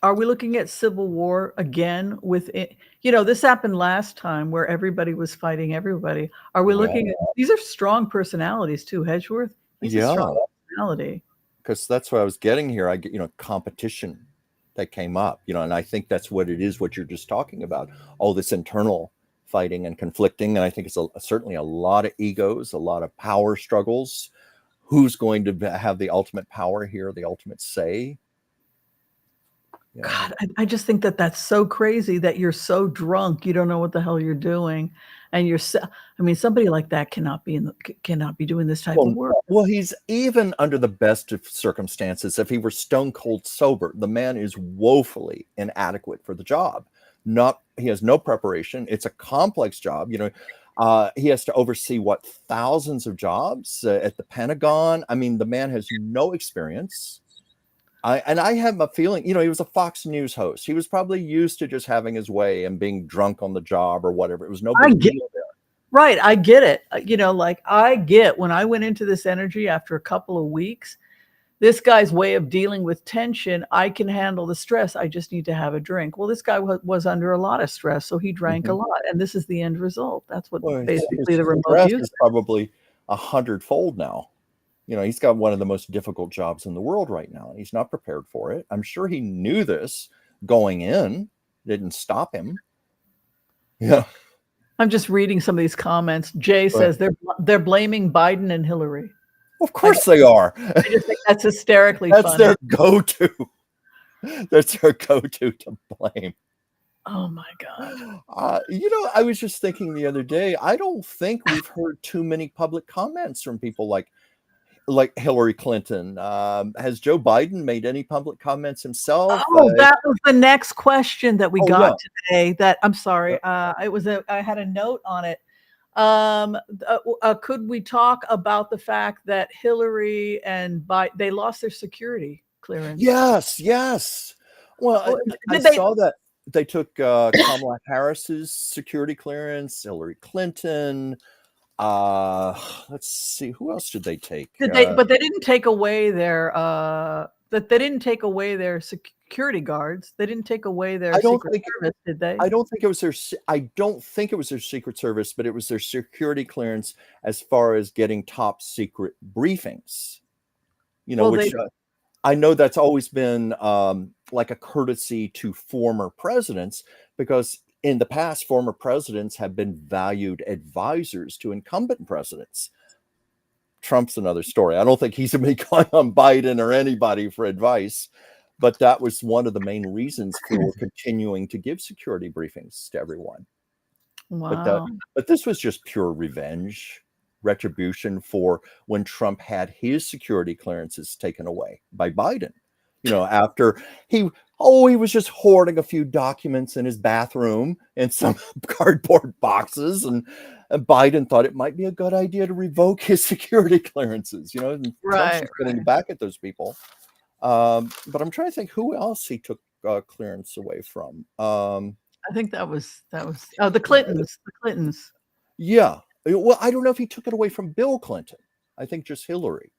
Are we looking at civil war again with it? This happened last time where everybody was fighting everybody. Are we looking at, these are strong personalities too, Hedgeworth? He's a strong personality. Because that's what I was getting here. I get, competition that came up, and I think that's what it is, what you're just talking about. All this internal fighting and conflicting. And I think it's certainly a lot of egos, a lot of power struggles. Who's going to have the ultimate power here, the ultimate say? Yeah. God, I just think that that's so crazy that you're so drunk, you don't know what the hell you're doing, and somebody like that cannot be doing this type of work. Well, he's even under the best of circumstances. If he were stone cold sober, the man is woefully inadequate for the job. He has no preparation. It's a complex job. He has to oversee thousands of jobs at the Pentagon. I mean, the man has no experience. I have a feeling, he was a Fox News host. He was probably used to just having his way and being drunk on the job or whatever. It was no big deal there. Right. I get it. I get when I went into this energy after a couple of weeks, this guy's way of dealing with tension, I can handle the stress. I just need to have a drink. Well, this guy was under a lot of stress, so he drank a lot. And this is the end result. That's what basically the remote use is probably 100-fold now. He's got one of the most difficult jobs in the world right now, and he's not prepared for it. I'm sure he knew this going in. Didn't stop him. Yeah. I'm just reading some of these comments. Jay says they're blaming Biden and Hillary. Of course they are. I just think that's hysterically funny. That's their go-to. That's their go-to to blame. Oh my God. I was just thinking the other day, I don't think we've heard too many public comments from people like Hillary Clinton. Has Joe Biden made any public comments himself? Oh, that was the next question that we got today. That I'm sorry. I had a note on it. Could we talk about the fact that Hillary and Biden, they lost their security clearance? Yes. Well, I saw that. They took Kamala Harris's security clearance, Hillary Clinton. Let's see, who else did they take? But they didn't take away their that they didn't take away their security guards. They didn't take away their Secret Service, did they? I don't think it was their. I don't think it was their Secret Service, but it was their security clearance as far as getting top secret briefings. You know, which I know that's always been like a courtesy to former presidents, because in the past, former presidents have been valued advisors to incumbent presidents. Trump's another story. I don't think he's going to be calling on Biden or anybody for advice, but that was one of the main reasons for continuing to give security briefings to everyone. Wow. But this was just pure revenge, retribution for when Trump had his security clearances taken away by Biden. You know, after he was just hoarding a few documents in his bathroom and some cardboard boxes, and Biden thought it might be a good idea to revoke his security clearances, you know, and Trump's getting back at those people. But I'm trying to think who else he took clearance away from. I think that was the Clintons. The Clintons. Yeah. Well, I don't know if he took it away from Bill Clinton. I think just Hillary.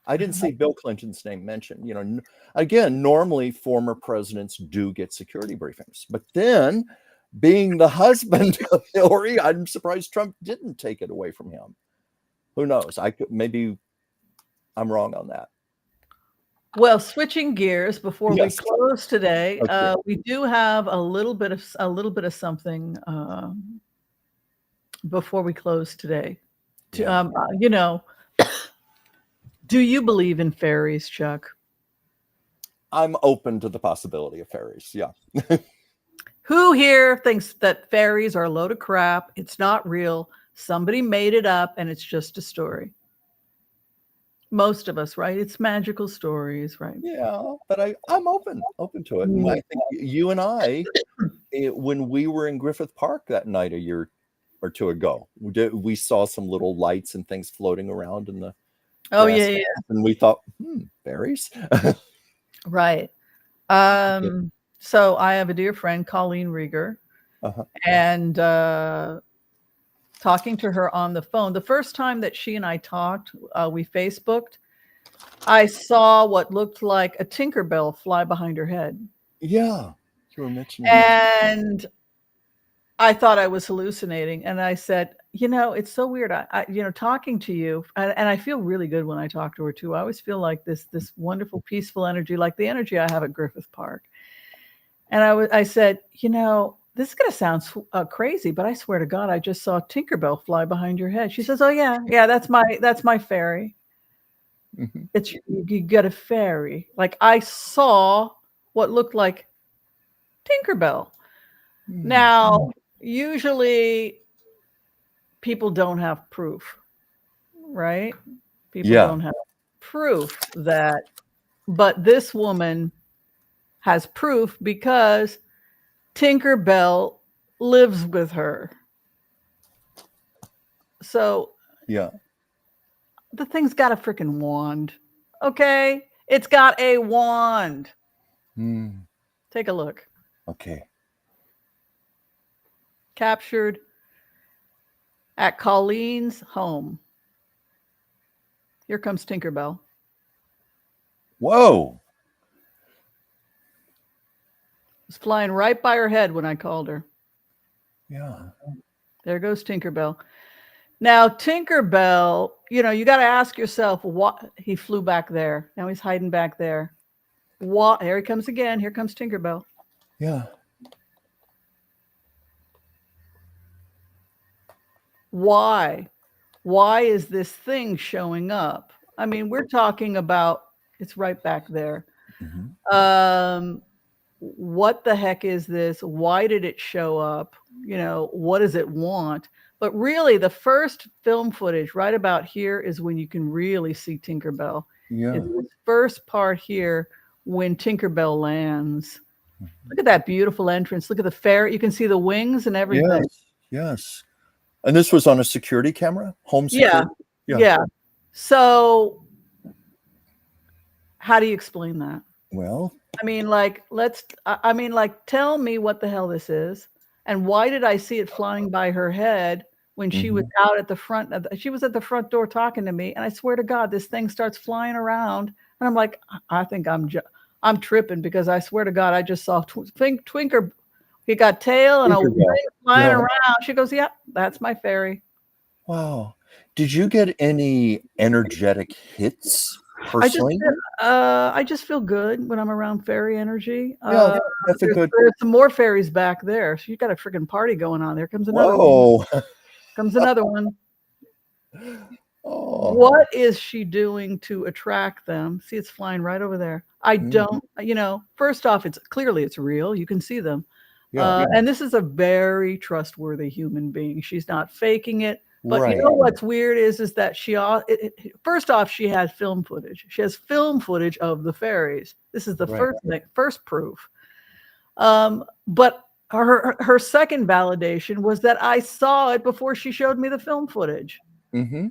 I didn't see Bill Clinton's name mentioned. You know, again, normally former presidents do get security briefings, but then, being the husband of Hillary, I'm surprised Trump didn't take it away from him. Who knows? Maybe I'm wrong on that. Well, switching gears before we close today, we do have a little bit of something before we close today. You know, do you believe in fairies, Chuck? I'm open to the possibility of fairies. Yeah. Who here thinks that fairies are a load of crap? It's not real. Somebody made it up and it's just a story. Most of us, right? It's magical stories, right? Yeah, but I'm open to it. And I think you and I, when we were in Griffith Park that night a year or two ago, we saw some little lights and things floating around in the yeah. And we thought, fairies. Right. So I have a dear friend, Colleen Rieger, and talking to her on the phone. The first time that she and I talked, we Facebooked. I saw what looked like a Tinkerbell fly behind her head. Yeah, you were mentioning and I thought I was hallucinating. And I said, you know, it's so weird. I you know, talking to you, and I feel really good when I talk to her too. I always feel like this wonderful, peaceful energy, like the energy I have at Griffith Park. And I said, you know, this is going to sound crazy, but I swear to God, I just saw Tinkerbell fly behind your head. She says, oh yeah, that's my fairy. Mm-hmm. It's you got a fairy. Like I saw what looked like Tinkerbell. Mm-hmm. Now, usually people don't have proof, right? People don't have proof that, but this woman has proof because Tinkerbell lives with her. So the thing's got a freaking wand. Okay? It's got a wand. Take a look. Okay. Captured at Colleen's home. Here comes Tinkerbell. Whoa. Was flying right by her head when I called her. Yeah. There goes Tinkerbell. Now, Tinkerbell, you know, you got to ask yourself, what? He flew back there. Now he's hiding back there. What? Here he comes again. Here comes Tinkerbell. Yeah. Why? Why is this thing showing up? I mean, we're talking about, it's right back there. Mm-hmm. What the heck is this? Why did it show up? You know, what does it want? But really, the first film footage right about here is when you can really see Tinkerbell. Yeah. It's the first part here when Tinkerbell lands. Mm-hmm. Look at that beautiful entrance. Look at the fairy. You can see the wings and everything. Yes. And this was on a security camera? Home security? Yeah. So how do you explain that? Well, I mean, like, tell me what the hell this is. And why did I see it flying by her head when she was out at the front she was at the front door talking to me, and I swear to God, this thing starts flying around, and I'm like, I think I'm tripping, because I swear to God, I just saw Twinker. He got tail and a wing flying around. She goes, yeah, that's my fairy. Wow. Did you get any energetic hits personally? I just feel good when I'm around fairy energy. Yeah, that's a good. There's some more fairies back there. So you got a freaking party going on. There comes another one. Whoa. Comes another one. Oh. What is she doing to attract them? See, it's flying right over there. I don't, first off, it's real. You can see them. Yeah. And this is a very trustworthy human being. She's not faking it. But Right. you know what's weird is that she first off, she has film footage. She has film footage of the fairies. This is the first proof. But her second validation was that I saw it before she showed me the film footage. Mm-hmm.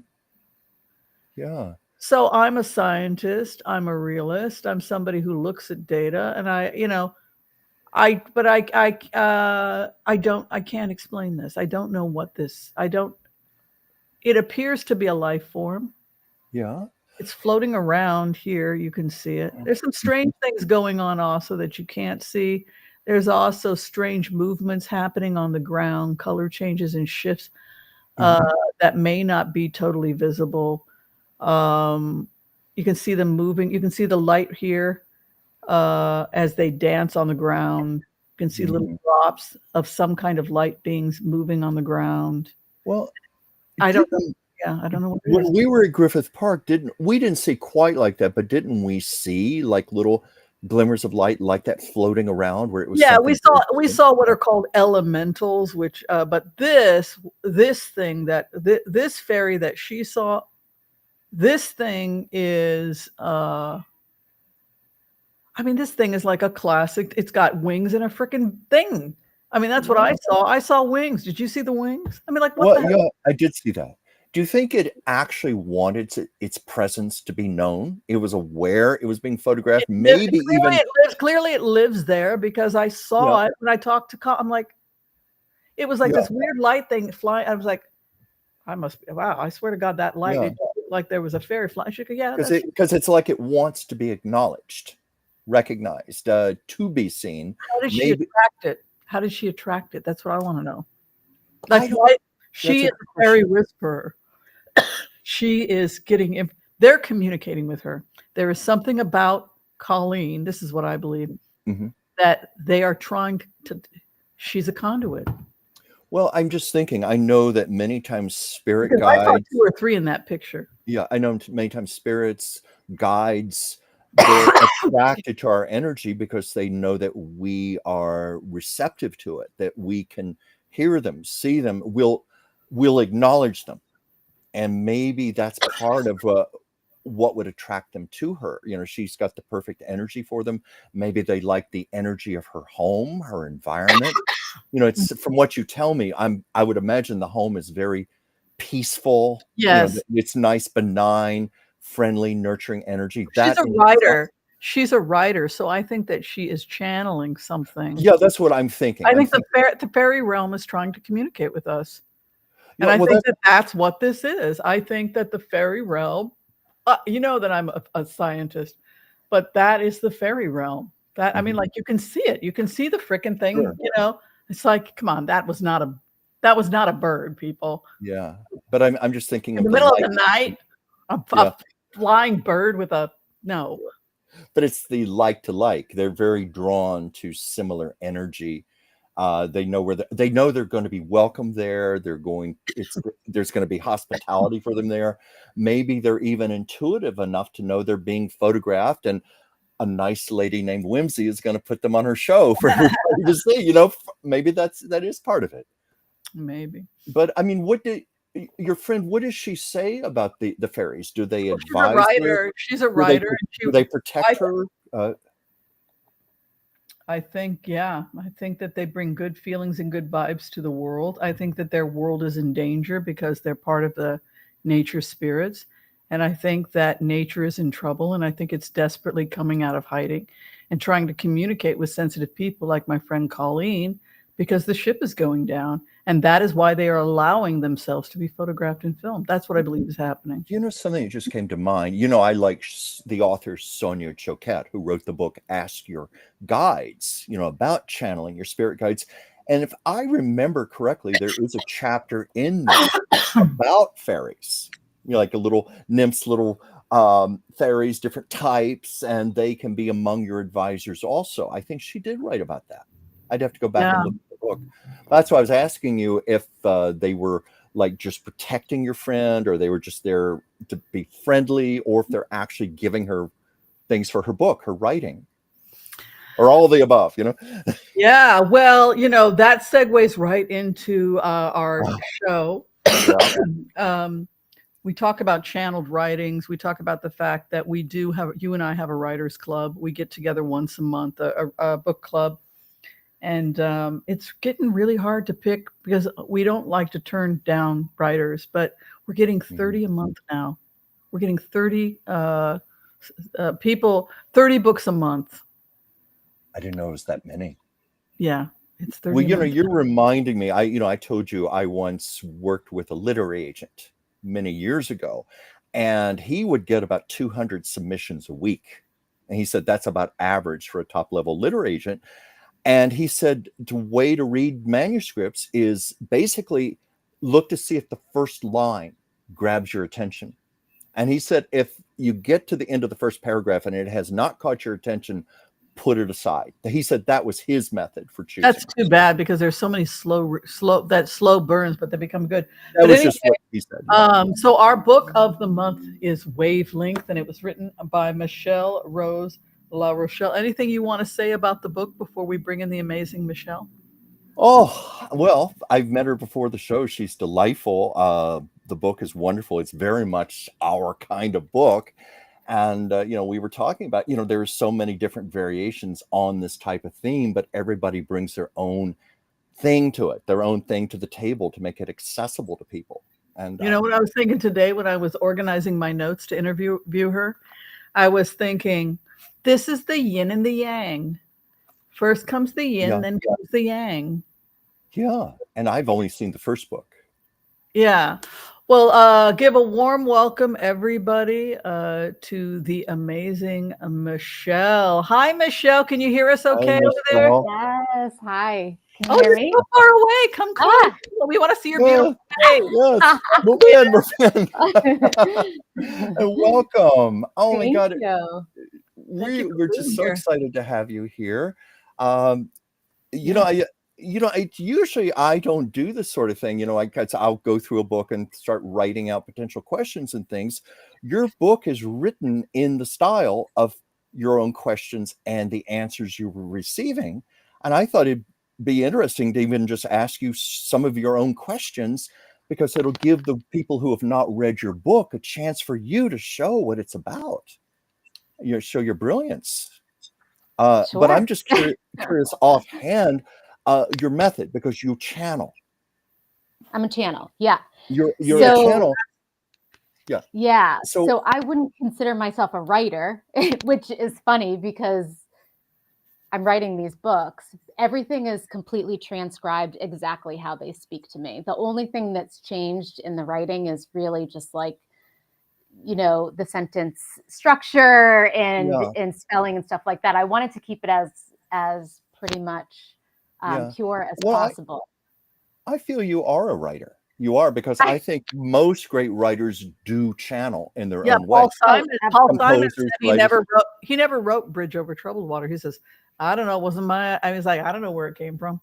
Yeah. So I'm a scientist. I'm a realist. I'm somebody who looks at data, and I can't explain this. I don't know what this. It appears to be a life form. Yeah. It's floating around here. You can see it. There's some strange things going on also that you can't see. There's also strange movements happening on the ground, color changes and shifts that may not be totally visible. You can see them moving. You can see the light here as they dance on the ground. You can see little drops of some kind of light beings moving on the ground. Well, I don't know. Yeah, I don't know what it when is. we were at Griffith Park, we didn't see quite like that, but didn't we see like little glimmers of light like that floating around where it was? Yeah, we saw what are called elementals, which but this thing this fairy that she saw, this thing is this thing is like a classic. It's got wings and a freaking thing. I mean, that's what I saw. I saw wings. Did you see the wings? I mean, like, what the hell? Yeah, I did see that. Do you think it actually wanted its presence to be known? It was aware it was being photographed. Clearly it lives there, because I saw it when I talked to. I'm like, it was like this weird light thing flying. I was like, wow! I swear to God, that light, it looked like there was a fairy flying. She goes, yeah, because it's like it wants to be acknowledged, recognized, to be seen. How did she attract it? How did she attract it? That's what I want to know. Like, why? She is a fairy whisperer. She is getting. They're communicating with her. There is something about Colleen. This is what I believe, that they are trying to. She's a conduit. Well, I'm just thinking. I know that many times spirit guides. I saw 2 or 3 in that picture. Yeah, I know many times spirits, guides, they're attracted to our energy because they know that we are receptive to it, that we can hear them, see them, we'll acknowledge them. And maybe that's part of what would attract them to her. She's got the perfect energy for them. Maybe they like the energy of her home, her environment. It's from what you tell me, I would imagine the home is very peaceful. Yes. It's nice, benign, friendly, nurturing energy. She's a writer. She's a writer, so I think that she is channeling something. Yeah, that's what I'm thinking. I think the fairy realm is trying to communicate with us. And I think that's what this is. I think that the fairy realm, you know that I'm a scientist, but that is the fairy realm. That I mean, like, you can see it. You can see the freaking thing. Sure. It's like, come on, that was not a bird, people. Yeah, but I'm just thinking in the middle of the night, a flying bird with no. But it's the like to like. They're very drawn to similar energy. They know they know they're going to be welcome there. There's going to be hospitality for them there. Maybe they're even intuitive enough to know they're being photographed, and a nice lady named Whimsy is going to put them on her show for everybody to see. Maybe that is part of it. Maybe. But I mean, what does she say about the fairies? Do they advise she's a writer. her? She's a writer. Do they protect her? I think that they bring good feelings and good vibes to the world. I think that their world is in danger because they're part of the nature spirits. And I think that nature is in trouble. And I think it's desperately coming out of hiding and trying to communicate with sensitive people like my friend Colleen, because the ship is going down. And that is why they are allowing themselves to be photographed and filmed. That's what I believe is happening. You know, something that just came to mind. You know, I like the author Sonia Choquette, who wrote the book Ask Your Guides, you know, about channeling your spirit guides. And if I remember correctly, there is a chapter in there about fairies, you know, like a little nymphs, little fairies, different types, and they can be among your advisors also. I think she did write about that. I'd have to go back and look at the book. That's why I was asking you if they were like just protecting your friend, or they were just there to be friendly, or if they're actually giving her things for her book, her writing, or all of the above, you know? Yeah, well, you know, that segues right into our show. We talk about channeled writings. We talk about the fact that we do have, you and I have a writers club. We get together once a month, a book club. And it's getting really hard to pick, because we don't like to turn down writers, but we're getting 30 a month now. We're getting 30 people, 30 books a month. I didn't know it was that many. Yeah, it's 30. Well, you know, you're reminding me. I told you I once worked with a literary agent many years ago, and he would get about 200 submissions a week. And he said that's about average for a top level literary agent. And he said the way to read manuscripts is basically look to see if the first line grabs your attention. And he said if you get to the end of the first paragraph and it has not caught your attention, put it aside. He said that was his method for choosing. That's too bad, because there's so many slow burns, but they become good. That was just what he said. So our book of the month is Wavelength, and it was written by Michelle La Rochelle. Anything you want to say about the book before we bring in the amazing Michelle? Oh, well, I've met her before the show. She's delightful. The book is wonderful. It's very much our kind of book. And, you know, we were talking about, you know, there's so many different variations on this type of theme, but everybody brings their own thing to it, their own thing to the table to make it accessible to people. And you know what I was thinking today when I was organizing my notes to interview her? I was thinking, this is the yin and the yang. First comes the yin, then comes the yang. Yeah. And I've only seen the first book. Yeah. Well, give a warm welcome, everybody, to the amazing Michelle. Hi, Michelle. Can you hear us okay over there? Yes. Hi. Can you hear me? So far away. Come close. We want to see your beautiful face. Yes. Move in. And welcome. Oh my God. We're just so excited to have you here. Usually I don't do this sort of thing. You know, I'll go through a book and start writing out potential questions and things. Your book is written in the style of your own questions and the answers you were receiving. And I thought it'd be interesting to even just ask you some of your own questions, because it'll give the people who have not read your book a chance for you to show what it's about. You know, show your brilliance. Sure. But I'm just curious offhand, your method, because you channel. I'm a channel. Yeah. You're a channel. Yeah. Yeah. So I wouldn't consider myself a writer, which is funny because I'm writing these books. Everything is completely transcribed exactly how they speak to me. The only thing that's changed in the writing is really just like, you know, the sentence structure and spelling and stuff like that. I wanted to keep it as pretty much pure as possible. I feel you are a writer. You are, because I think most great writers do channel in their own way. Paul Simon said he never wrote Bridge Over Troubled Water. He says, I don't know, I was like, I don't know where it came from.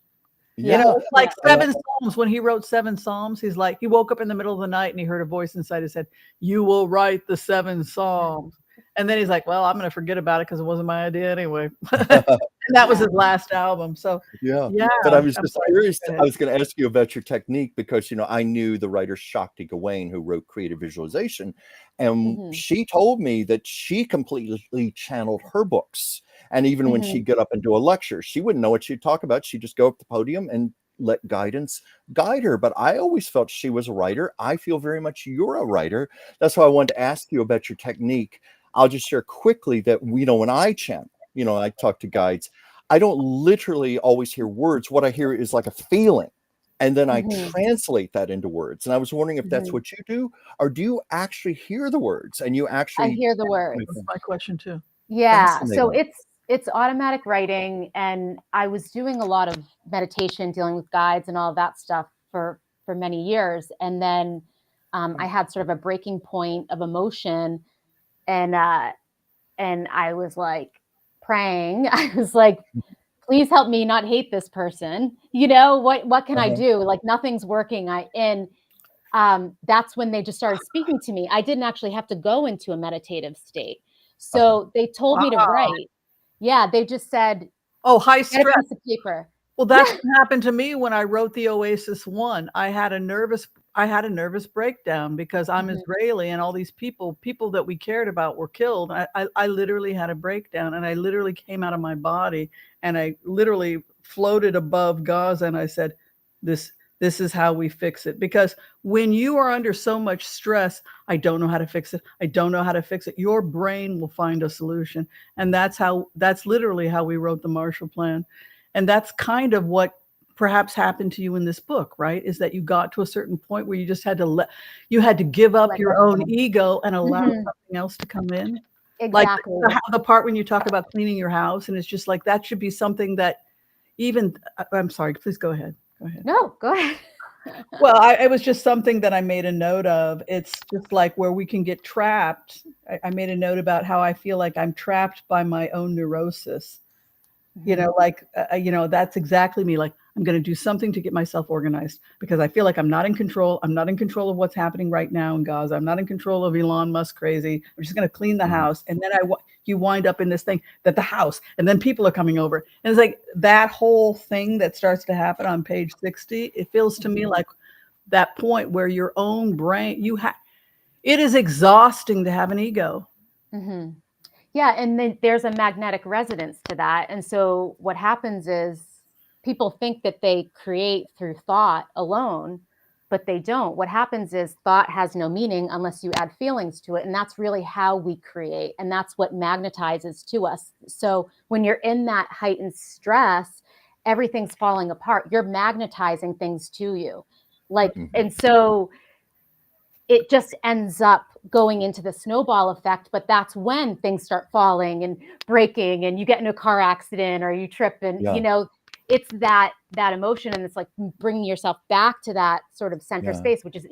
Yeah. You know, it's like 7 Psalms. When he wrote 7 Psalms, he's like, he woke up in the middle of the night and he heard a voice inside his head, you will write the 7 Psalms. And then he's like, well, I'm going to forget about it because it wasn't my idea anyway. And that was his last album. So yeah. But I was just curious. I was going to ask you about your technique, because, you know, I knew the writer Shakti Gawain, who wrote Creative Visualization. And she told me that she completely channeled her books. And even when she'd get up and do a lecture, she wouldn't know what she'd talk about. She'd just go up the podium and let guidance guide her. But I always felt she was a writer. I feel very much you're a writer. That's why I wanted to ask you about your technique. I'll just share quickly that, when I chant, I talk to guides, I don't literally always hear words. What I hear is like a feeling. And then I translate that into words. And I was wondering if that's what you do, or do you actually hear the words and you actually... I hear the words. That's my question too. Yeah. So it's automatic writing. And I was doing a lot of meditation, dealing with guides and all of that stuff for many years. And then I had sort of a breaking point of emotion. And I was like praying. I was like, please help me not hate this person. What can I do? Like nothing's working. That's when they just started speaking to me. I didn't actually have to go into a meditative state. So they told me to write. Yeah. They just said, high get stress. a piece of paper. Well, that's what happened to me when I wrote the Oasis one. I had a nervous breakdown because I'm Israeli, and all these people that we cared about were killed. I literally had a breakdown, and I literally came out of my body, and I literally floated above Gaza, and I said, this is how we fix it. Because when you are under so much stress, I don't know how to fix it. I don't know how to fix it. Your brain will find a solution. And that's literally how we wrote the Marshall Plan. And that's kind of what perhaps happened to you in this book, right? Is that you got to a certain point where you just had to give up your own ego and allow something else to come in. Exactly. Like the part when you talk about cleaning your house, and it's just like, that should be something that I'm sorry, please go ahead. Go ahead. No, go ahead. Well, it was just something that I made a note of. It's just like where we can get trapped. I made a note about how I feel like I'm trapped by my own neurosis. That's exactly me. Like, I'm going to do something to get myself organized because I feel like I'm not in control. I'm not in control of what's happening right now in Gaza. I'm not in control of Elon Musk crazy. I'm just going to clean the house. And then you wind up in this thing that the house, and then people are coming over. And it's like that whole thing that starts to happen on page 60. It feels to me like that point where your own brain, it is exhausting to have an ego. Mm-hmm. Yeah. And then there's a magnetic resonance to that. And so what happens is people think that they create through thought alone, but they don't. What happens is thought has no meaning unless you add feelings to it. And that's really how we create. And that's what magnetizes to us. So when you're in that heightened stress, everything's falling apart. You're magnetizing things to you. And so it just ends up going into the snowball effect, but that's when things start falling and breaking and you get in a car accident or you trip and, it's that emotion. And it's like bringing yourself back to that sort of center space, which is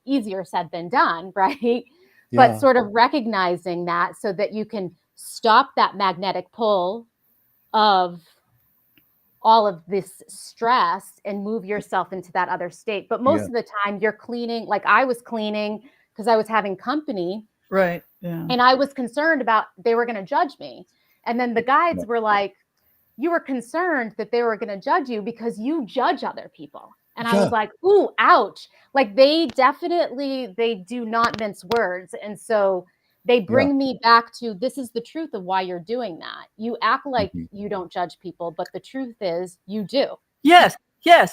easier said than done. Right. Yeah. But sort of recognizing that so that you can stop that magnetic pull of all of this stress and move yourself into that other state. But most of the time you're cleaning, like I was cleaning because I was having company. Right. Yeah. And I was concerned about they were going to judge me. And then the guides were like, you were concerned that they were going to judge you because you judge other people. And I was like, ooh, ouch. Like they do not mince words. And so they bring me back to, this is the truth of why you're doing that. You act like you don't judge people, but the truth is you do. Yes,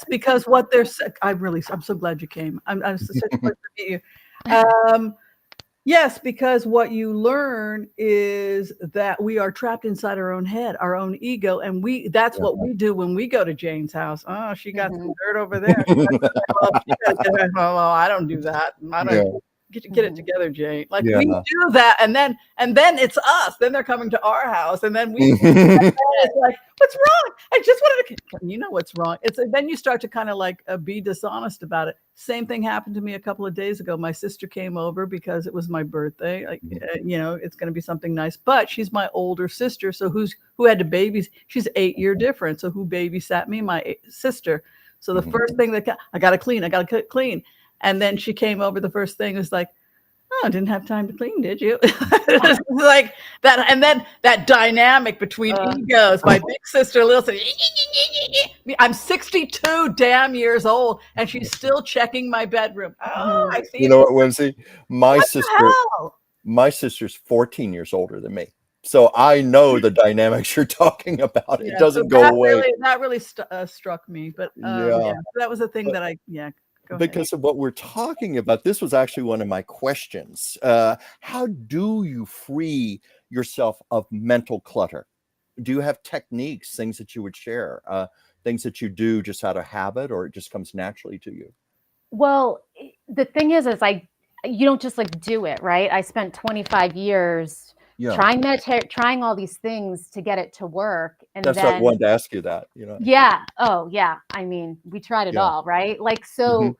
because what I'm so glad you came. I'm such a pleasure to meet you. Yes, because what you learn is that we are trapped inside our own head, our own ego, and that's what we do when we go to Jane's house. Oh, she got some dirt over there. Well, I don't do that. I don't get it together, Jane. Like we do that, and then it's us. Then they're coming to our house, and then we. It's like, what's wrong? I just wanted to. You know what's wrong. Then you start to kind of like be dishonest about it. Same thing happened to me a couple of days ago. My sister came over because it was my birthday. Like, it's going to be something nice. But she's my older sister, so who had to baby? She's 8-year difference. So who babysat me? My sister. So the first thing I got to clean. And then she came over. The first thing was like, oh, I didn't have time to clean, did you? Like that. And then that dynamic between egos, my big sister, little sister. I'm 62 damn years old, and she's still checking my bedroom. Oh, I see. You know what, Whimsy? My sister's 14 years older than me. So I know the dynamics you're talking about. It Yeah, so doesn't go away. that really struck me. But Yeah. yeah, that was a thing But that I go ahead. because of what we're talking about, this was actually one of my questions. How do you free yourself of mental clutter? Do you have techniques, things that you would share, things that you do just out of habit, or it just comes naturally to you? Well, the thing is you don't just like do it, right? I spent 25 years Yeah. trying meditate, trying all these things to get it to work. And That's why I then, wanted to ask you that, yeah. Oh, yeah. I mean, we tried it Yeah. all, right? Like, so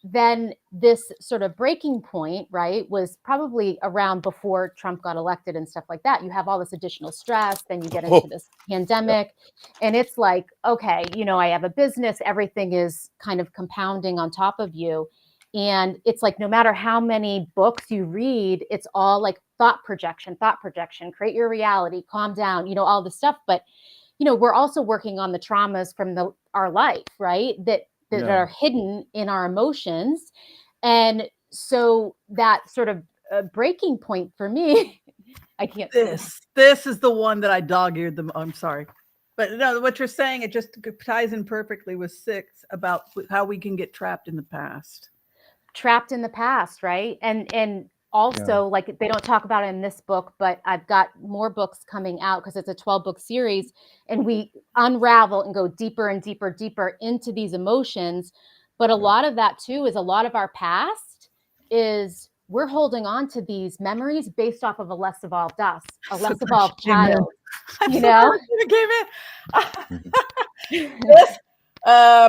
then this sort of breaking point, right, was probably around before Trump got elected and stuff like that. You have all this additional stress, then you get into this pandemic, and it's like, okay, I have a business, everything is kind of compounding on top of you. And it's like, no matter how many books you read, it's all like thought projection, create your reality, calm down, all this stuff. But, we're also working on the traumas from our life, right? That are hidden in our emotions. And so that sort of breaking point for me, I can't. This is the one that I dog-eared them. I'm sorry. But no, what you're saying, it just ties in perfectly with 6 about how we can get trapped in the past. Trapped in the past, right? And also, like, they don't talk about it in this book, but I've got more books coming out because it's a 12-book series, and we unravel and go deeper and deeper into these emotions. But a lot of that too is a lot of our past is we're holding on to these memories based off of a less evolved us, a less evolved child.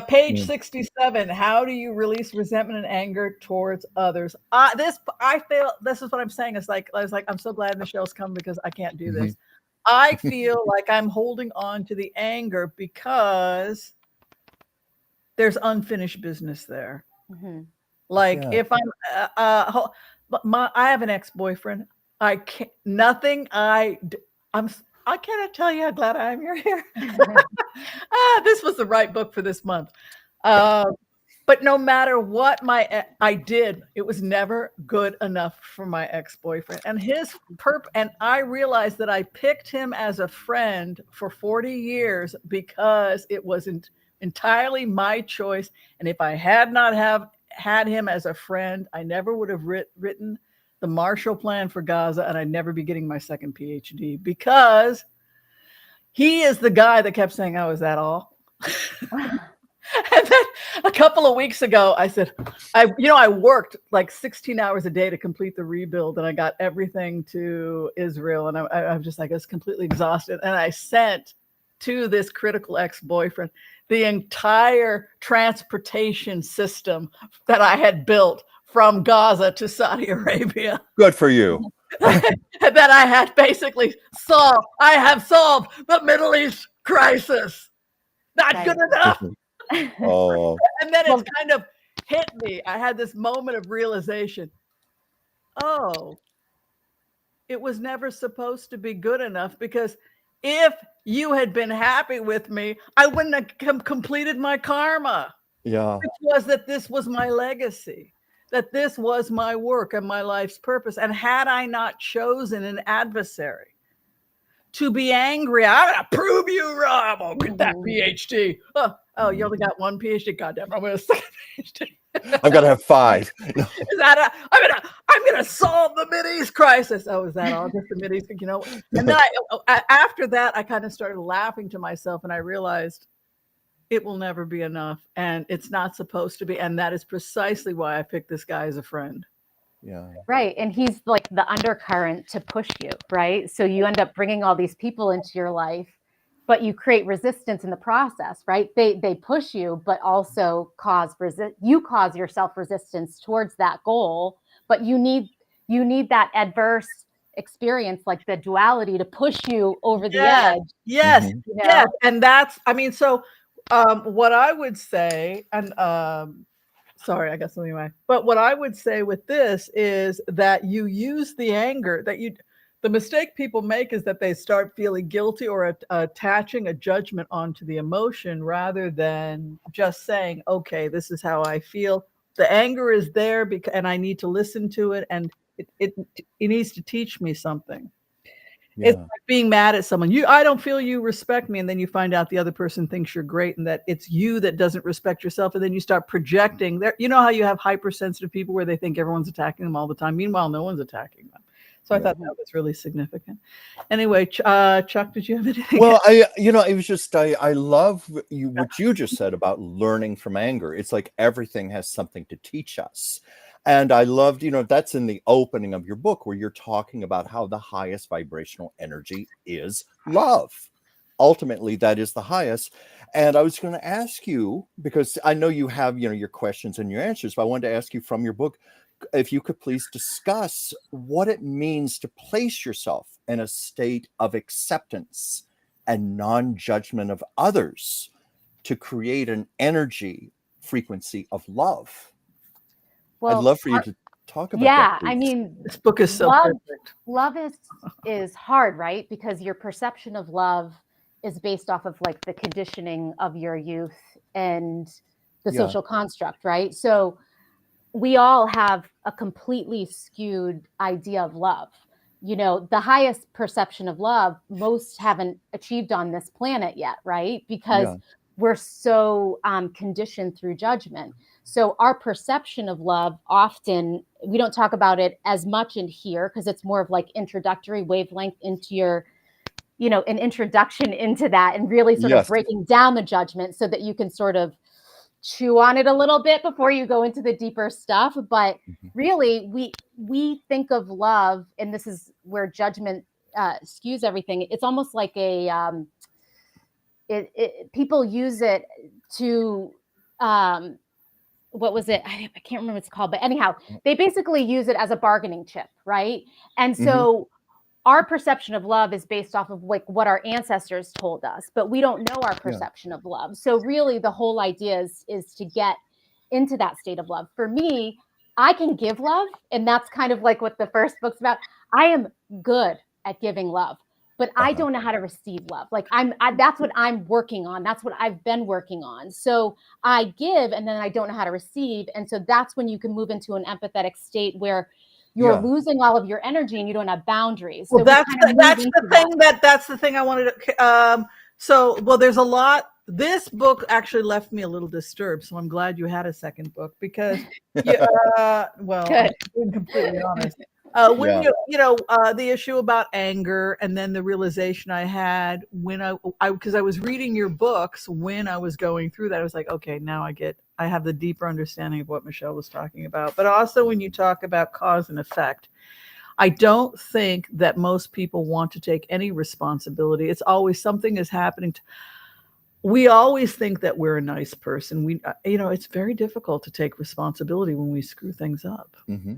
Page 67. How do you release resentment and anger towards others? This is what I'm saying. I was like, I'm so glad Michelle's come because I can't do this. I feel like I'm holding on to the anger because there's unfinished business there. Like if I'm, I have an ex-boyfriend. I cannot tell you how glad I am you're here. This was the right book for this month. But no matter what I did, it was never good enough for my ex-boyfriend. And and I realized that I picked him as a friend for 40 years because it wasn't entirely my choice. And if I had not had him as a friend, I never would have written the Marshall Plan for Gaza, and I'd never be getting my second PhD because he is the guy that kept saying, "Oh, is that all?" And then a couple of weeks ago, I said, I worked like 16 hours a day to complete the rebuild, and I got everything to Israel, and I'm just like, I was completely exhausted. And I sent to this critical ex-boyfriend the entire transportation system that I had built from Gaza to Saudi Arabia. Good for you. That I had basically solved. I have solved the Middle East crisis. Not good enough. Oh. And then it's kind of hit me. I had this moment of realization. Oh, it was never supposed to be good enough, because if you had been happy with me, I wouldn't have completed my karma. Yeah. Which was that this was my legacy, that this was my work and my life's purpose. And had I not chosen an adversary to be angry, I'm going to prove you wrong. I'm going to get that PhD. Oh, you only got one PhD? Goddamn, I'm going to second PhD. I've got to have 5. I'm gonna solve the Mideast crisis. Oh, is that all? Just the Mideast, And then after that, I kind of started laughing to myself, and I realized it will never be enough, and it's not supposed to be. And that is precisely why I picked this guy as a friend. Yeah. Right. And he's like the undercurrent to push you, right? So you end up bringing all these people into your life, but you create resistance in the process, right? They push you, but also cause yourself resistance towards that goal. But you need that adverse experience, like the duality, to push you over the edge. Yes. Yes. And that's, so what I would say, and sorry, I guess anyway. But what I would say with this is that you use the anger the mistake people make is that they start feeling guilty or attaching a judgment onto the emotion rather than just saying, okay, this is how I feel. The anger is there and I need to listen to it, and it needs to teach me something. It's Yeah. like being mad at someone. I don't feel you respect me. And then you find out the other person thinks you're great and that it's you that doesn't respect yourself. And then you start projecting there. You know how you have hypersensitive people where they think everyone's attacking them all the time. Meanwhile, no one's attacking them. So I Yeah. thought that was really significant. Anyway, Chuck, did you have anything? Well, it was just, I love what you just said about learning from anger. It's like everything has something to teach us. And I loved, that's in the opening of your book where you're talking about how the highest vibrational energy is love. Ultimately, that is the highest. And I was going to ask you, because I know you have, your questions and your answers, but I wanted to ask you from your book, if you could please discuss what it means to place yourself in a state of acceptance and non-judgment of others to create an energy frequency of love. I'd Well, love for you to talk about that, yeah, I please. mean, This book is so love, perfect. love is hard, right? Because your perception of love is based off of like the conditioning of your youth and the Yeah. social construct, right? So we all have a completely skewed idea of love. The highest perception of love, most haven't achieved on this planet yet, right? Because Yeah. we're so conditioned through judgment. So our perception of love, often we don't talk about it as much in here because it's more of like introductory wavelength into your, an introduction into that and really sort of Yes. breaking down the judgment so that you can sort of chew on it a little bit before you go into the deeper stuff. But Mhm. really, we think of love, and this is where judgment skews everything. It's almost like people use it to what was it? I can't remember what it's called, but anyhow, they basically use it as a bargaining chip, right? And so our perception of love is based off of like what our ancestors told us, but we don't know our perception of love. So really the whole idea is to get into that state of love. For me, I can give love, and that's kind of like what the first book's about. I am good at giving love, but I don't know how to receive love. Like that's what I'm working on. That's what I've been working on. So I give, and then I don't know how to receive. And so that's when you can move into an empathetic state where you're losing all of your energy and you don't have boundaries. Well, So that's the thing I wanted to. Well, there's a lot. This book actually left me a little disturbed, so I'm glad you had a second book because, well, Good. I'm being completely honest. When the issue about anger, and then the realization I had when because I was reading your books when I was going through that, I was like, okay, now I have the deeper understanding of what Michelle was talking about. But also when you talk about cause and effect, I don't think that most people want to take any responsibility. It's always something is happening. We always think that we're a nice person. It's very difficult to take responsibility when we screw things up. Mm-hmm.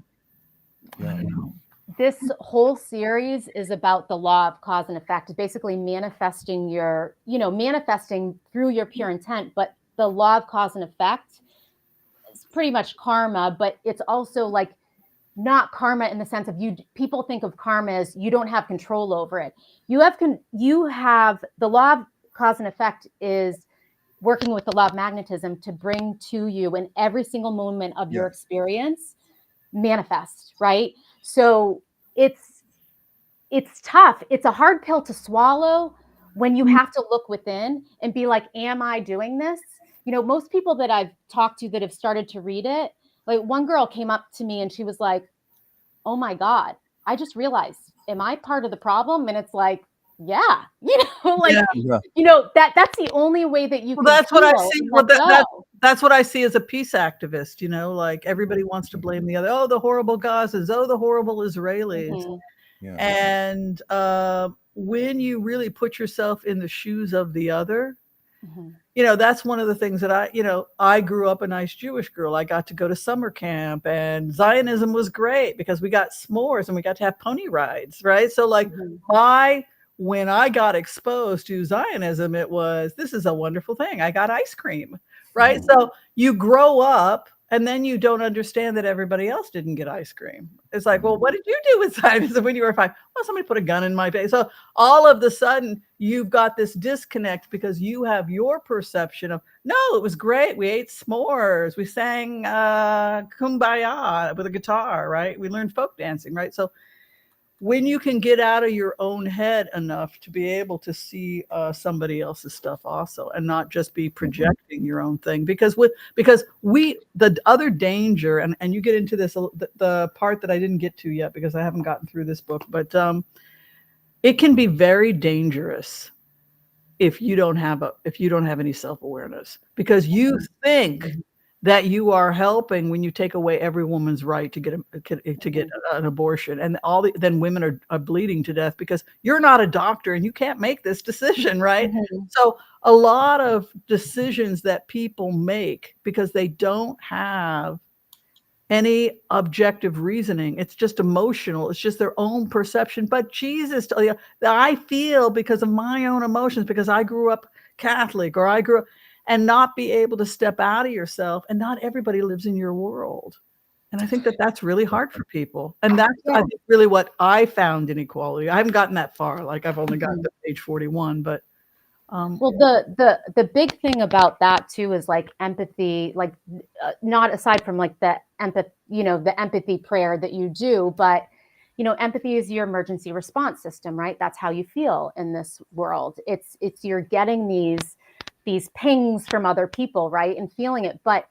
I don't know. This whole series is about the law of cause and effect, basically manifesting manifesting through your pure intent. But the law of cause and effect is pretty much karma, but it's also like not karma in the sense of people think of karma as you don't have control over it. You have the law of cause and effect is working with the law of magnetism to bring to you in every single moment of your experience manifest, right? So it's tough. It's a hard pill to swallow when you have to look within and be like, am I doing this? Most people that I've talked to that have started to read it, like one girl came up to me and she was like, oh my God, I just realized, am I part of the problem? And it's like, yeah, that's the only way that you can. That's what I see. That's what I see as a peace activist. Like everybody wants to blame the other. Oh, the horrible Gazas. Oh, the horrible Israelis. Mm-hmm. And when you really put yourself in the shoes of the other, that's one of the things that I grew up a nice Jewish girl. I got to go to summer camp, and Zionism was great because we got s'mores and we got to have pony rides, right? So like when I got exposed to Zionism, this is a wonderful thing. I got ice cream, right? So you grow up and then you don't understand that everybody else didn't get ice cream. It's like, well, what did you do with Zionism when you were 5? Well, somebody put a gun in my face. So all of the sudden you've got this disconnect because you have your perception of, no, it was great. We ate s'mores. We sang Kumbaya with a guitar, right? We learned folk dancing, right? So when you can get out of your own head enough to be able to see somebody else's stuff also, and not just be projecting your own thing, because the other danger, and you get into this, the part that I didn't get to yet because I haven't gotten through this book, but it can be very dangerous if you don't have any self-awareness, because you think that you are helping when you take away every woman's right to get an abortion, and then women are bleeding to death because you're not a doctor and you can't make this decision, right? So a lot of decisions that people make because they don't have any objective reasoning, it's just emotional, it's just their own perception. But Jesus, I feel because of my own emotions, because I grew up Catholic, or I grew up, and not be able to step out of yourself. And not everybody lives in your world. And I think that that's really hard for people. And that's, I think, really what I found in equality. I haven't gotten that far. Like, I've only gotten to page 41, but well, the big thing about that too is like empathy, like not aside from like the empathy prayer that you do, but empathy is your emergency response system, right? That's how you feel in this world. It's you're getting these pings from other people, right? And feeling it. But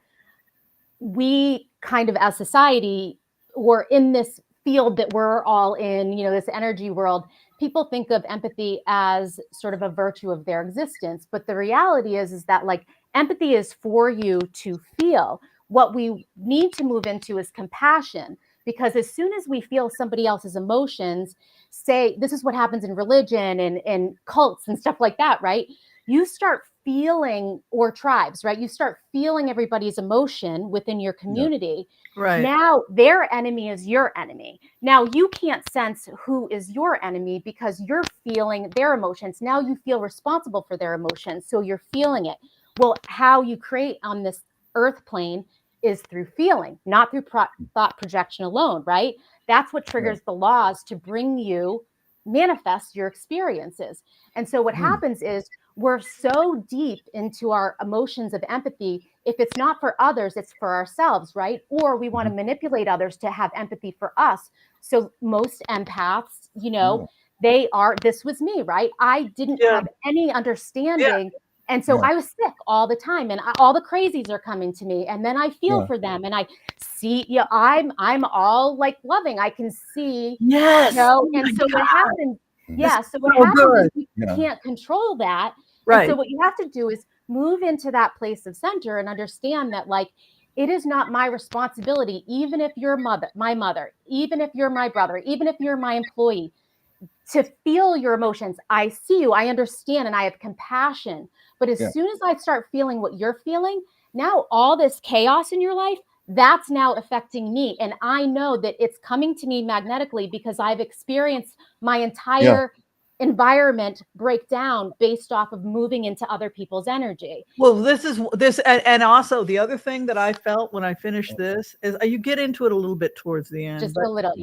we kind of, as society, or in this field that we're all in, this energy world, people think of empathy as sort of a virtue of their existence. But the reality is that like empathy is for you to feel. What we need to move into is compassion, because as soon as we feel somebody else's emotions, say, this is what happens in religion and cults and stuff like that, right? You start feeling, or tribes, right? You start feeling everybody's emotion within your community. right. Now their enemy is your enemy. Now you can't sense who is your enemy because you're feeling their emotions. Now you feel responsible for their emotions. So you're feeling it. Well, how you create on this earth plane is through feeling, not through thought projection alone, right? That's what triggers the laws to bring you manifest your experiences. And so what happens is we're so deep into our emotions of empathy. If it's not for others, it's for ourselves, right? Or we want to manipulate others to have empathy for us. So most empaths, they are, this was me, right? I didn't have any understanding. And so I was sick all the time, and all the crazies are coming to me, and then I feel for them, and I see, I'm all like loving. I can see, Yes. and so what happens? So what happens is you can't control that. Right. And so what you have to do is move into that place of center and understand that, like, it is not my responsibility, even if you're my mother, even if you're my brother, even if you're my employee, to feel your emotions. I see you, I understand, and I have compassion. But as soon as I start feeling what you're feeling, now all this chaos in your life, that's now affecting me. And I know that it's coming to me magnetically because I've experienced my entire environment break down based off of moving into other people's energy. Well, this, and also the other thing that I felt when I finished this is you get into it a little bit towards the end. Just a little,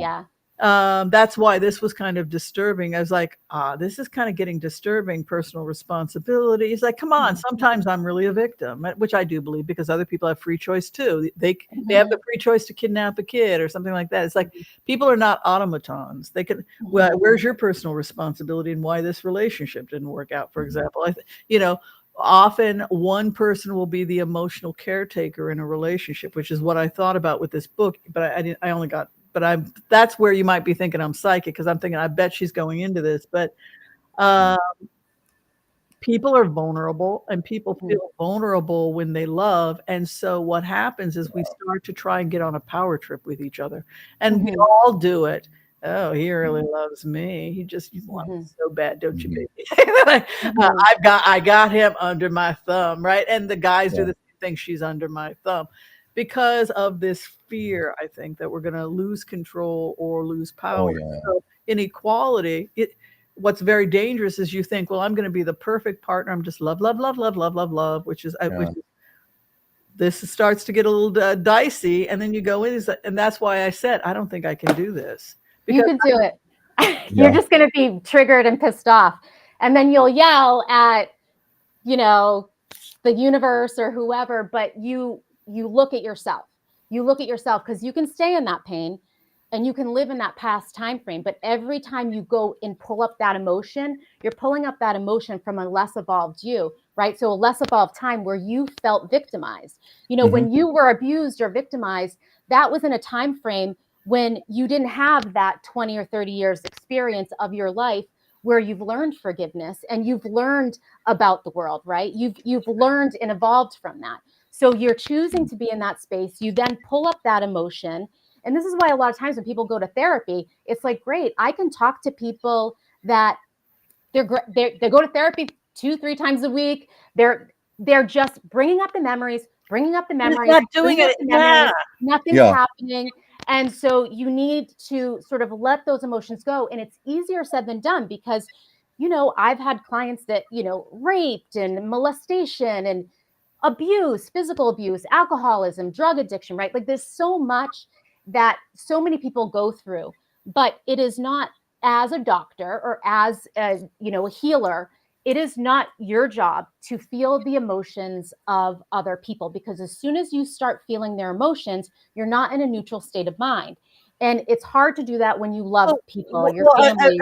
that's why this was kind of disturbing. I was like, this is kind of getting disturbing. Personal responsibility. It's like, come on, sometimes I'm really a victim, which I do believe, because other people have free choice too. They have the free choice to kidnap a kid or something like that. It's like, people are not automatons. They can, where's your personal responsibility and why this relationship didn't work out, for example? Often one person will be the emotional caretaker in a relationship, which is what I thought about with this book, but that's where you might be thinking I'm psychic, because I'm thinking, I bet she's going into this. But people are vulnerable, and people feel vulnerable when they love. And so what happens is we start to try and get on a power trip with each other, and we all do it. Oh, he really loves me. He wants so bad, don't you, baby? I got him under my thumb, right? And the guys do the same thing. She's under my thumb. Because of this fear, I think, that we're going to lose control or lose power. So in equality, what's very dangerous is you think, well, I'm going to be the perfect partner. I'm just love, love, love, love, love, love, love, which is this starts to get a little dicey. And then you go in, and that's why I said, I don't think I can do this. You can do it. You're just going to be triggered and pissed off. And then you'll yell at, the universe or whoever, but you look at yourself. You look at yourself, because you can stay in that pain. and you can live in that past time frame. But every time you go and pull up that emotion, you're pulling up that emotion from a less evolved you, right? So a less evolved time where you felt victimized. You know, when you were abused or victimized, that was in a time frame when you didn't have that 20 or 30 years experience of your life where you've learned forgiveness and you've learned about the world, right? You've learned and evolved from that. So you're choosing to be in that space. You then pull up that emotion. And this is why a lot of times when people go to therapy, it's like, great, I can talk to people that they go to therapy 2-3 times a week. They're just bringing up the memories, not doing it. Yeah. Nothing's happening. And so you need to sort of let those emotions go. And it's easier said than done because, you know, I've had clients that, you know, raped and molestation and abuse, physical abuse, alcoholism, drug addiction, right? Like there's so much that so many people go through, but it is not, as a doctor or as a, you know, a healer, it is not your job to feel the emotions of other people, because as soon as you start feeling their emotions, you're not in a neutral state of mind. And it's hard to do that when you love people, your family.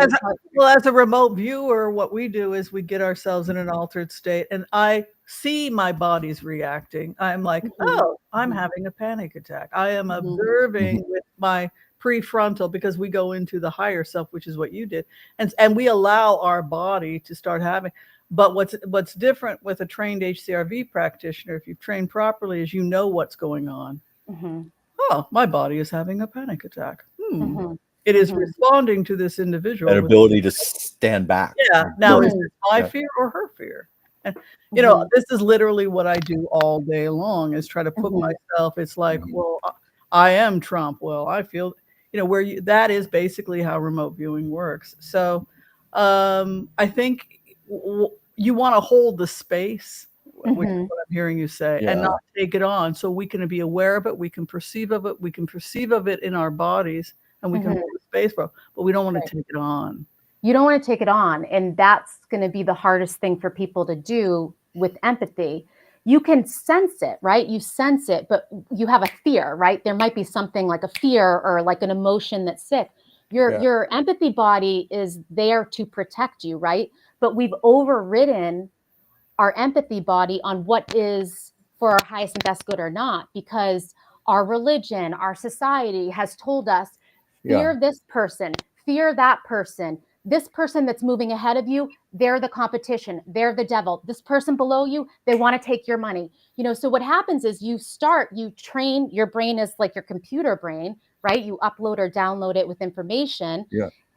As a remote viewer, what we do is we get ourselves in an altered state, and I see my body's reacting. I'm like, oh, I'm having a panic attack. I am observing with my prefrontal, because we go into the higher self, which is what you did, and we allow our body to start having. But what's different with a trained HCRV practitioner, if you've trained properly, is you know what's going on. Oh, my body is having a panic attack. It is responding to this individual. That ability to stand back. Yeah. Now, is it my fear or her fear? And, you know, this is literally what I do all day long, is try to put myself, it's like, well, I am Trump. Well, I feel, you know, that is basically how remote viewing works. So I think you want to hold the space, which is what I'm hearing you say, and not take it on. So we can be aware of it, we can perceive of it, we can perceive of it in our bodies, and we can hold the space for it, but we don't want to take it on. You don't want to take it on. And that's going to be the hardest thing for people to do with empathy. You can sense it, right? You sense it, but you have a fear, right? There might be something like a fear or like an emotion that's sick. Your empathy body is there to protect you, right? But we've overridden our empathy body on what is for our highest and best good or not, because our religion, our society has told us, fear this person, fear that person. This person that's moving ahead of you, they're the competition, they're the devil. This person below you, they want to take your money. You know, so what happens is you train, your brain is like your computer brain, right? You upload or download it with information,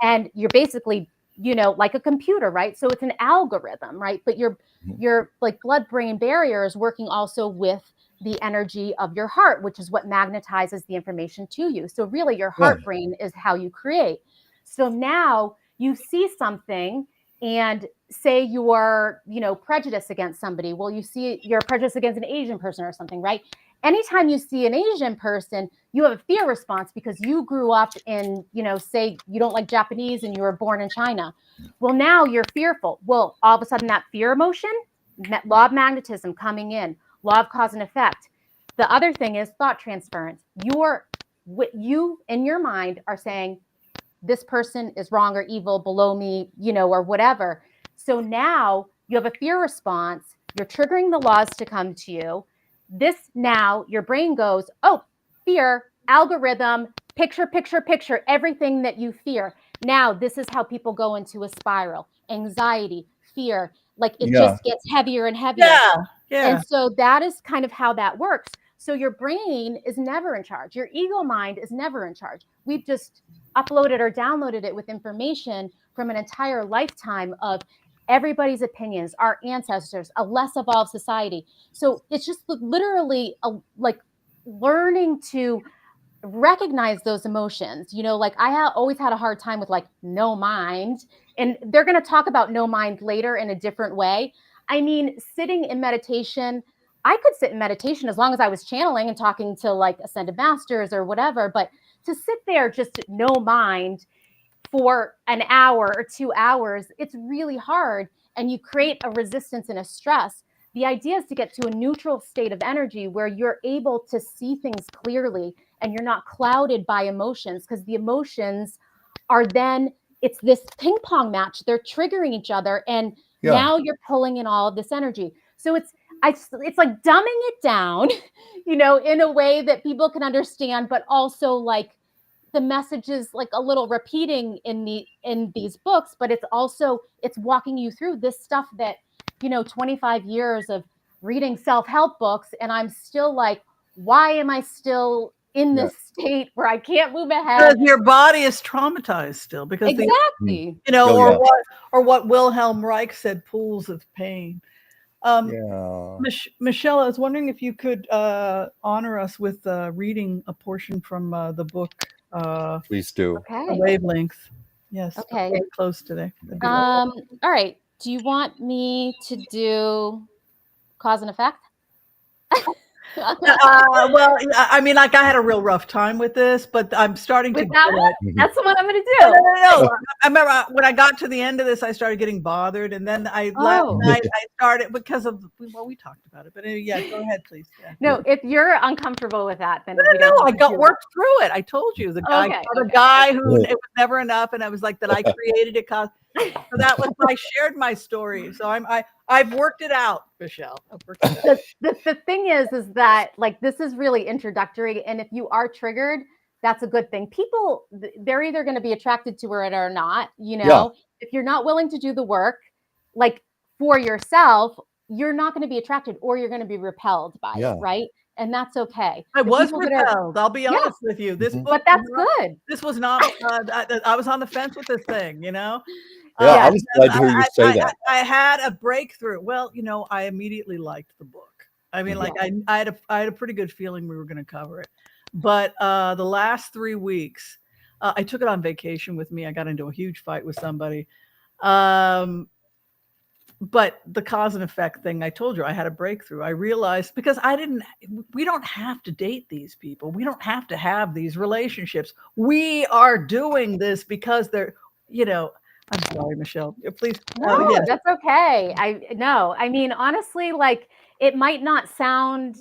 and you're basically, you know, like a computer, right? So it's an algorithm, right? But your like blood-brain barrier is working also with the energy of your heart, which is what magnetizes the information to you. So really your heart brain is how you create. So now you see something and say you're, you know, prejudiced against somebody. Well, you see you're prejudiced against an Asian person or something, right? Anytime you see an Asian person, you have a fear response because you grew up in, you know, say you don't like Japanese and you were born in China. Well, now you're fearful. Well, all of a sudden that fear emotion, law of magnetism coming in, law of cause and effect. The other thing is thought transference. You in your mind are saying, this person is wrong or evil, below me, you know, or whatever. So now you have a fear response. You're triggering the laws to come to you. Now your brain goes, oh, fear, algorithm, picture, everything that you fear. Now this is how people go into a spiral, anxiety, fear, like it just gets heavier and heavier. And so that is kind of how that works. So your brain is never in charge. Your ego mind is never in charge. We've just uploaded or downloaded it with information from an entire lifetime of everybody's opinions, our ancestors, a less evolved society. So it's just literally like learning to recognize those emotions. You know, like I always had a hard time with like no mind, and they're going to talk about no mind later in a different way. I mean, sitting in meditation, I could sit in meditation as long as I was channeling and talking to like ascended masters or whatever, but to sit there just no mind for an hour or 2 hours, it's really hard, and you create a resistance and a stress. The idea is to get to a neutral state of energy where you're able to see things clearly and you're not clouded by emotions, because the emotions are then, it's this ping pong match. They're triggering each other, and now you're pulling in all of this energy. So it's like dumbing it down, in a way that people can understand, but also like the message is like a little repeating in these books, but it's walking you through this stuff that, 25 years of reading self-help books, and I'm still like, why am I still in this state where I can't move ahead? Because your body is traumatized still. Because exactly. Or what Wilhelm Reich said, pools of pain. Michelle, I was wondering if you could honor us with reading a portion from the book. Please do. Okay. The Wavelength. Yes. Okay. Close today. All right. Do you want me to do cause and effect? Well, I mean, like, I had a real rough time with this, but I'm starting to. That one? That's the one I'm going to do. No. I remember when I got to the end of this, I started getting bothered, and then last night I started because of we talked about it. But anyway, go ahead, please. Yeah. No, if you're uncomfortable with that, then I got worked through it. I told you the guy who it was never enough, and I was like that. I created it because. So that was I shared my story. So I've worked it out, Michelle. The thing is that like this is really introductory, and if you are triggered, that's a good thing. People, they're either going to be attracted to it or not. If you're not willing to do the work, like for yourself, you're not going to be attracted, or you're going to be repelled by it, right? And that's okay. I was repelled. I'll be honest with you. This book, but that's good. This was not. I was on the fence with this thing. I was glad to hear you say that. I had a breakthrough. Well, I immediately liked the book. I mean, like I had a pretty good feeling we were going to cover it. But the last 3 weeks, I took it on vacation with me. I got into a huge fight with somebody. But the cause and effect thing, I told you, I had a breakthrough. I realized because we don't have to date these people. We don't have to have these relationships. We are doing this because they're, I'm sorry, Michelle, please. No, that's okay. I mean, honestly, like it might not sound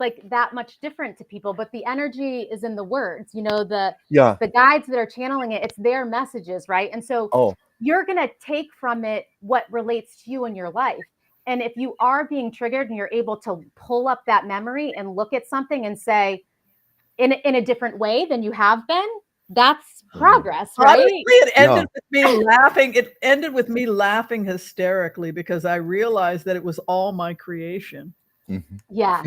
like that much different to people, but the energy is in the words, the guides that are channeling it, it's their messages, right? And so you're going to take from it what relates to you in your life. And if you are being triggered and you're able to pull up that memory and look at something and say in a different way than you have been, that's progress, right? Honestly, it ended with me laughing. It ended with me laughing hysterically because I realized that it was all my creation. Yeah,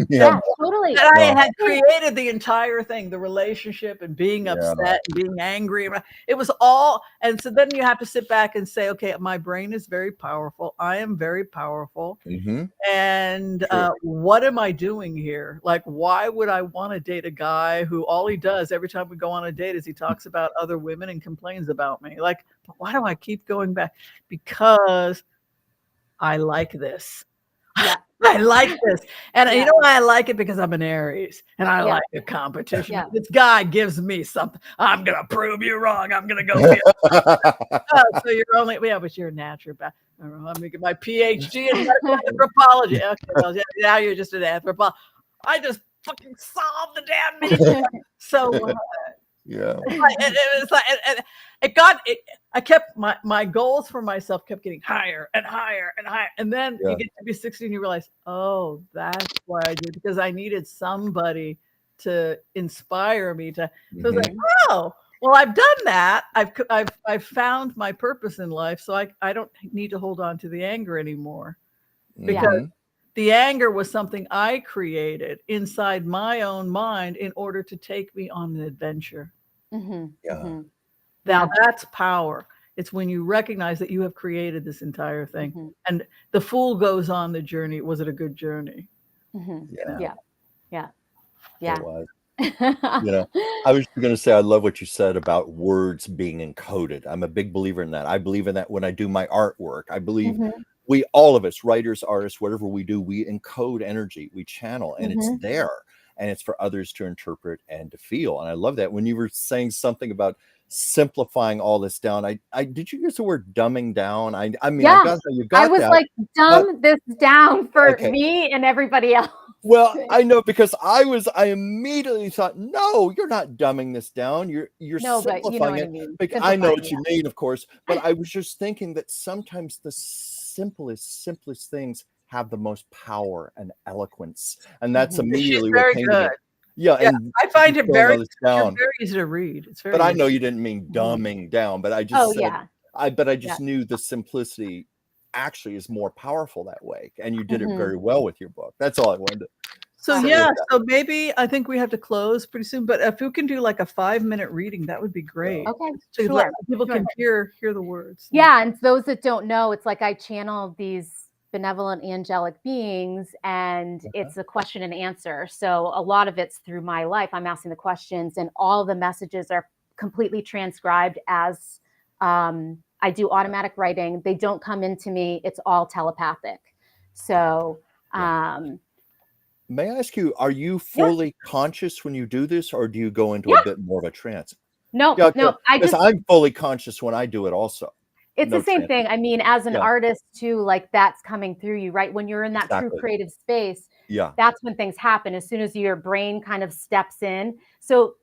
totally. And I had created the entire thing, the relationship and being upset and being angry. It was all. And so then you have to sit back and say, okay, my brain is very powerful. I am very powerful. And what am I doing here? Like, why would I want to date a guy who all he does every time we go on a date is he talks about other women and complains about me? Like, why do I keep going back? Because I like this. Yeah. I like this. And you know why I like it? Because I'm an Aries and I like a competition. Yeah. This guy gives me something. I'm going to prove you wrong. I'm going to go. So you're only, but you're a naturopath. I don't know. I'm going to get my PhD in anthropology. Okay, well, now you're just an anthropologist. I just fucking solved the damn mystery. So, it was like, I kept my goals for myself kept getting higher and higher and higher. And then you get to be 16, you realize, oh, that's why I did, because I needed somebody to inspire me to. So I was like, oh, well, I've done that. I've found my purpose in life. So I don't need to hold on to the anger anymore, because the anger was something I created inside my own mind in order to take me on an adventure. Now that's power. It's when you recognize that you have created this entire thing, and the fool goes on the journey. Was it a good journey? Yeah. It was. I was going to say, I love what you said about words being encoded. I'm a big believer in that. I believe in that when I do my artwork. I believe all of us, writers, artists, whatever we do, we encode energy, we channel, and it's there, and it's for others to interpret and to feel. And I love that. When you were saying something about simplifying all this down, I did you use the word dumbing down? I mean, you got I was that, like, dumb this down for me and everybody else. Well, I know because I immediately thought, no, you're not dumbing this down. You're No, but you know simplifying what I it. mean. I know Simplifying, what you mean, of course, but I was just thinking that sometimes the simplest things have the most power and eloquence, and that's Mhm. She's immediately what very came to good. me. Yeah, Yeah, and I find it throwing very all this you're down. very easy to read. It's But very I easy. know you didn't mean dumbing down, but I just Oh said yeah. I Yeah. just knew the simplicity actually is more powerful that way, and you did it Mhm. very well with your book. That's all I wanted to So say yeah, with that. so maybe I think we have to close pretty soon, but if you can do like a 5-minute reading, that would be great. Okay, So sure. people can hear the words. Yeah, and those that don't know, it's like I channel these benevolent angelic beings, and it's a question and answer. So a lot of it's through my life. I'm asking the questions, and all the messages are completely transcribed as I do automatic writing. They don't come into me. It's all telepathic. So May I ask you, are you yeah, fully conscious when you do this, or do you go into a yeah. bit more of a trance? No, Yeah, no. I because just I'm fully conscious when I do it also. It's the No same trance. thing. I mean, as an Yeah, artist too, like that's coming through you, right? When you're in that true exactly. creative space, Yeah, that's when things happen as soon as your brain kind of steps in. So,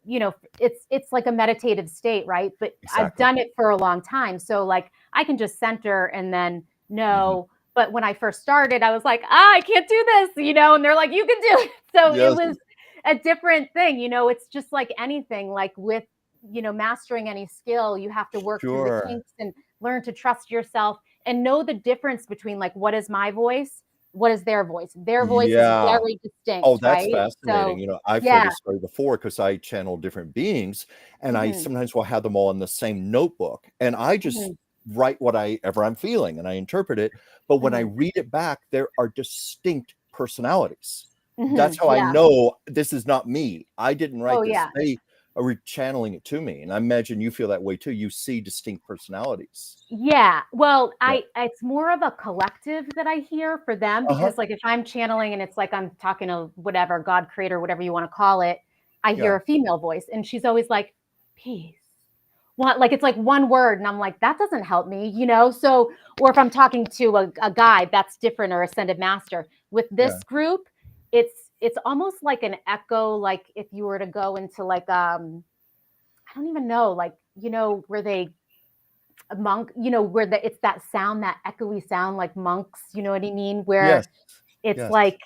it's like a meditative state, right? But I've exactly. done it for a long time. So like I can just center and then Mhm. no. But when I first started, I was like, I can't do this, and they're like, you can do it. So it Yes, was a different thing, it's just like anything, like with mastering any skill, you have to work through the sure. kinks and learn to trust yourself and know the difference between like what is my voice, what is their voice. Their voice is Yeah. very Oh, distinct, that's right? fascinating. So, I've heard yeah. this story before because I channel different beings, and I Hmm. sometimes will have them all in the same notebook, and I just Hmm. write whatever I'm feeling, and I interpret it. But when I Hmm. read it back, there are distinct personalities. Hmm. That's how I Yeah. know this is not me. I didn't Oh, write this. yeah. They are channeling it to me, and I imagine you feel that way too. You see distinct personalities. Yeah. Well, Yeah. it's more of a collective that I hear for them Uh-huh. because like if I'm channeling and it's like I'm talking to whatever, God creator, whatever you want to call it, I hear Yeah. a female voice and she's always like, peace. What, like it's like one word and I'm like, that doesn't help me. So, or if I'm talking to a guide, that's different, or ascended master. With Yeah. this group, it's almost like an echo, like if you were to go into like I don't even know, like where they a monk, where it's that sound, that echoey sound, like monks, you know what I mean? Yes. Where it's Yes. like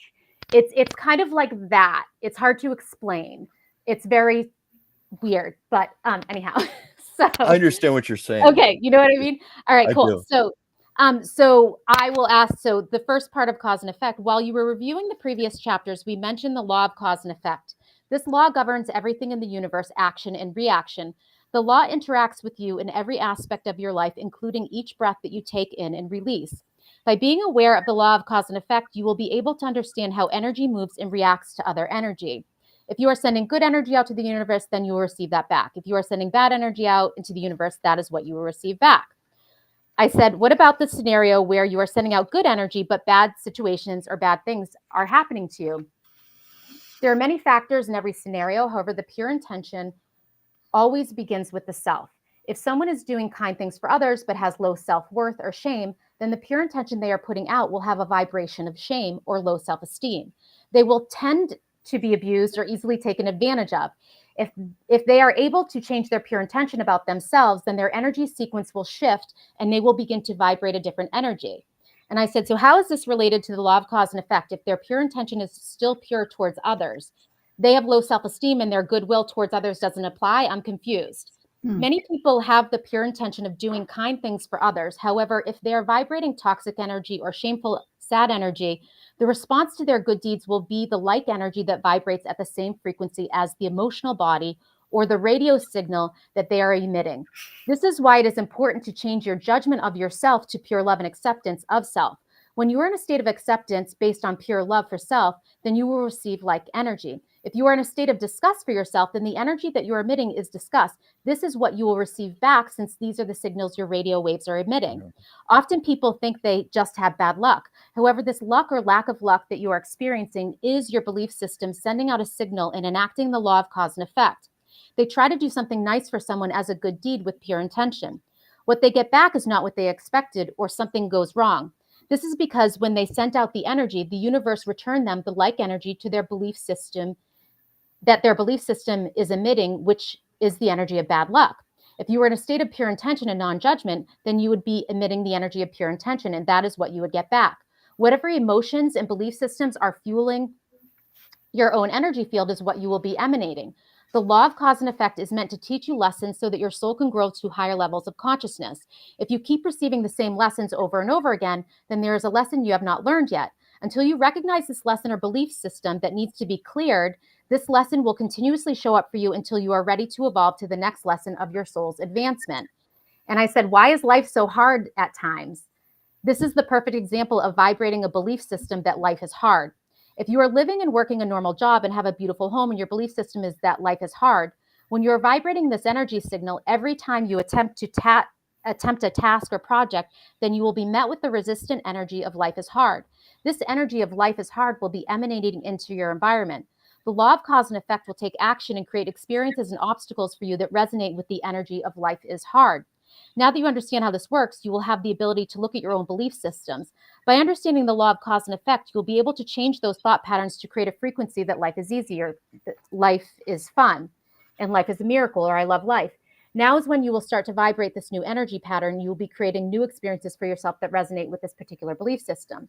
it's kind of like that. It's hard to explain. It's very weird, but anyhow. So I understand what you're saying. okay, you know what I mean? All right, I cool. do. So I will ask, so the first part of cause and effect, while you were reviewing the previous chapters, we mentioned the law of cause and effect. This law governs everything in the universe, action and reaction. The law interacts with you in every aspect of your life, including each breath that you take in and release. By being aware of the law of cause and effect, you will be able to understand how energy moves and reacts to other energy. If you are sending good energy out to the universe, then you will receive that back. If you are sending bad energy out into the universe, that is what you will receive back. I said, what about the scenario where you are sending out good energy, but bad situations or bad things are happening to you? There are many factors in every scenario. However, the pure intention always begins with the self. If someone is doing kind things for others, but has low self-worth or shame, then the pure intention they are putting out will have a vibration of shame or low self-esteem. They will tend to be abused or easily taken advantage of. If they are able to change their pure intention about themselves, then their energy sequence will shift and they will begin to vibrate a different energy. And I said, so how is this related to the law of cause and effect? If their pure intention is still pure towards others, they have low self-esteem and their goodwill towards others doesn't apply, I'm confused. Many people have the pure intention of doing kind things for others. However, if they are vibrating toxic energy or shameful, sad energy, the response to their good deeds will be the like energy that vibrates at the same frequency as the emotional body or the radio signal that they are emitting. This is why it is important to change your judgment of yourself to pure love and acceptance of self. When you are in a state of acceptance based on pure love for self, then you will receive like energy. If you are in a state of disgust for yourself, then the energy that you're emitting is disgust. This is what you will receive back, since these are the signals your radio waves are emitting. Often people think they just have bad luck. However, this luck or lack of luck that you are experiencing is your belief system sending out a signal and enacting the law of cause and effect. They try to do something nice for someone as a good deed with pure intention. What they get back is not what they expected, or something goes wrong. This is because when they sent out the energy, the universe returned them the like energy to their belief system that their belief system is emitting, which is the energy of bad luck. If you were in a state of pure intention and non-judgment, then you would be emitting the energy of pure intention, and that is what you would get back. Whatever emotions and belief systems are fueling your own energy field is what you will be emanating. The law of cause and effect is meant to teach you lessons so that your soul can grow to higher levels of consciousness. If you keep receiving the same lessons over and over again, then there is a lesson you have not learned yet. Until you recognize this lesson or belief system that needs to be cleared, this lesson will continuously show up for you until you are ready to evolve to the next lesson of your soul's advancement. And I said, why is life so hard at times? This is the perfect example of vibrating a belief system that life is hard. If you are living and working a normal job and have a beautiful home and your belief system is that life is hard, when you're vibrating this energy signal, every time you attempt a task or project, then you will be met with the resistant energy of life is hard. This energy of life is hard will be emanating into your environment. The law of cause and effect will take action and create experiences and obstacles for you that resonate with the energy of life is hard. Now that you understand how this works, you will have the ability to look at your own belief systems. By understanding the law of cause and effect, you'll be able to change those thought patterns to create a frequency that life is easier, that life is fun, and life is a miracle, or I love life. Now is when you will start to vibrate this new energy pattern. You will be creating new experiences for yourself that resonate with this particular belief system.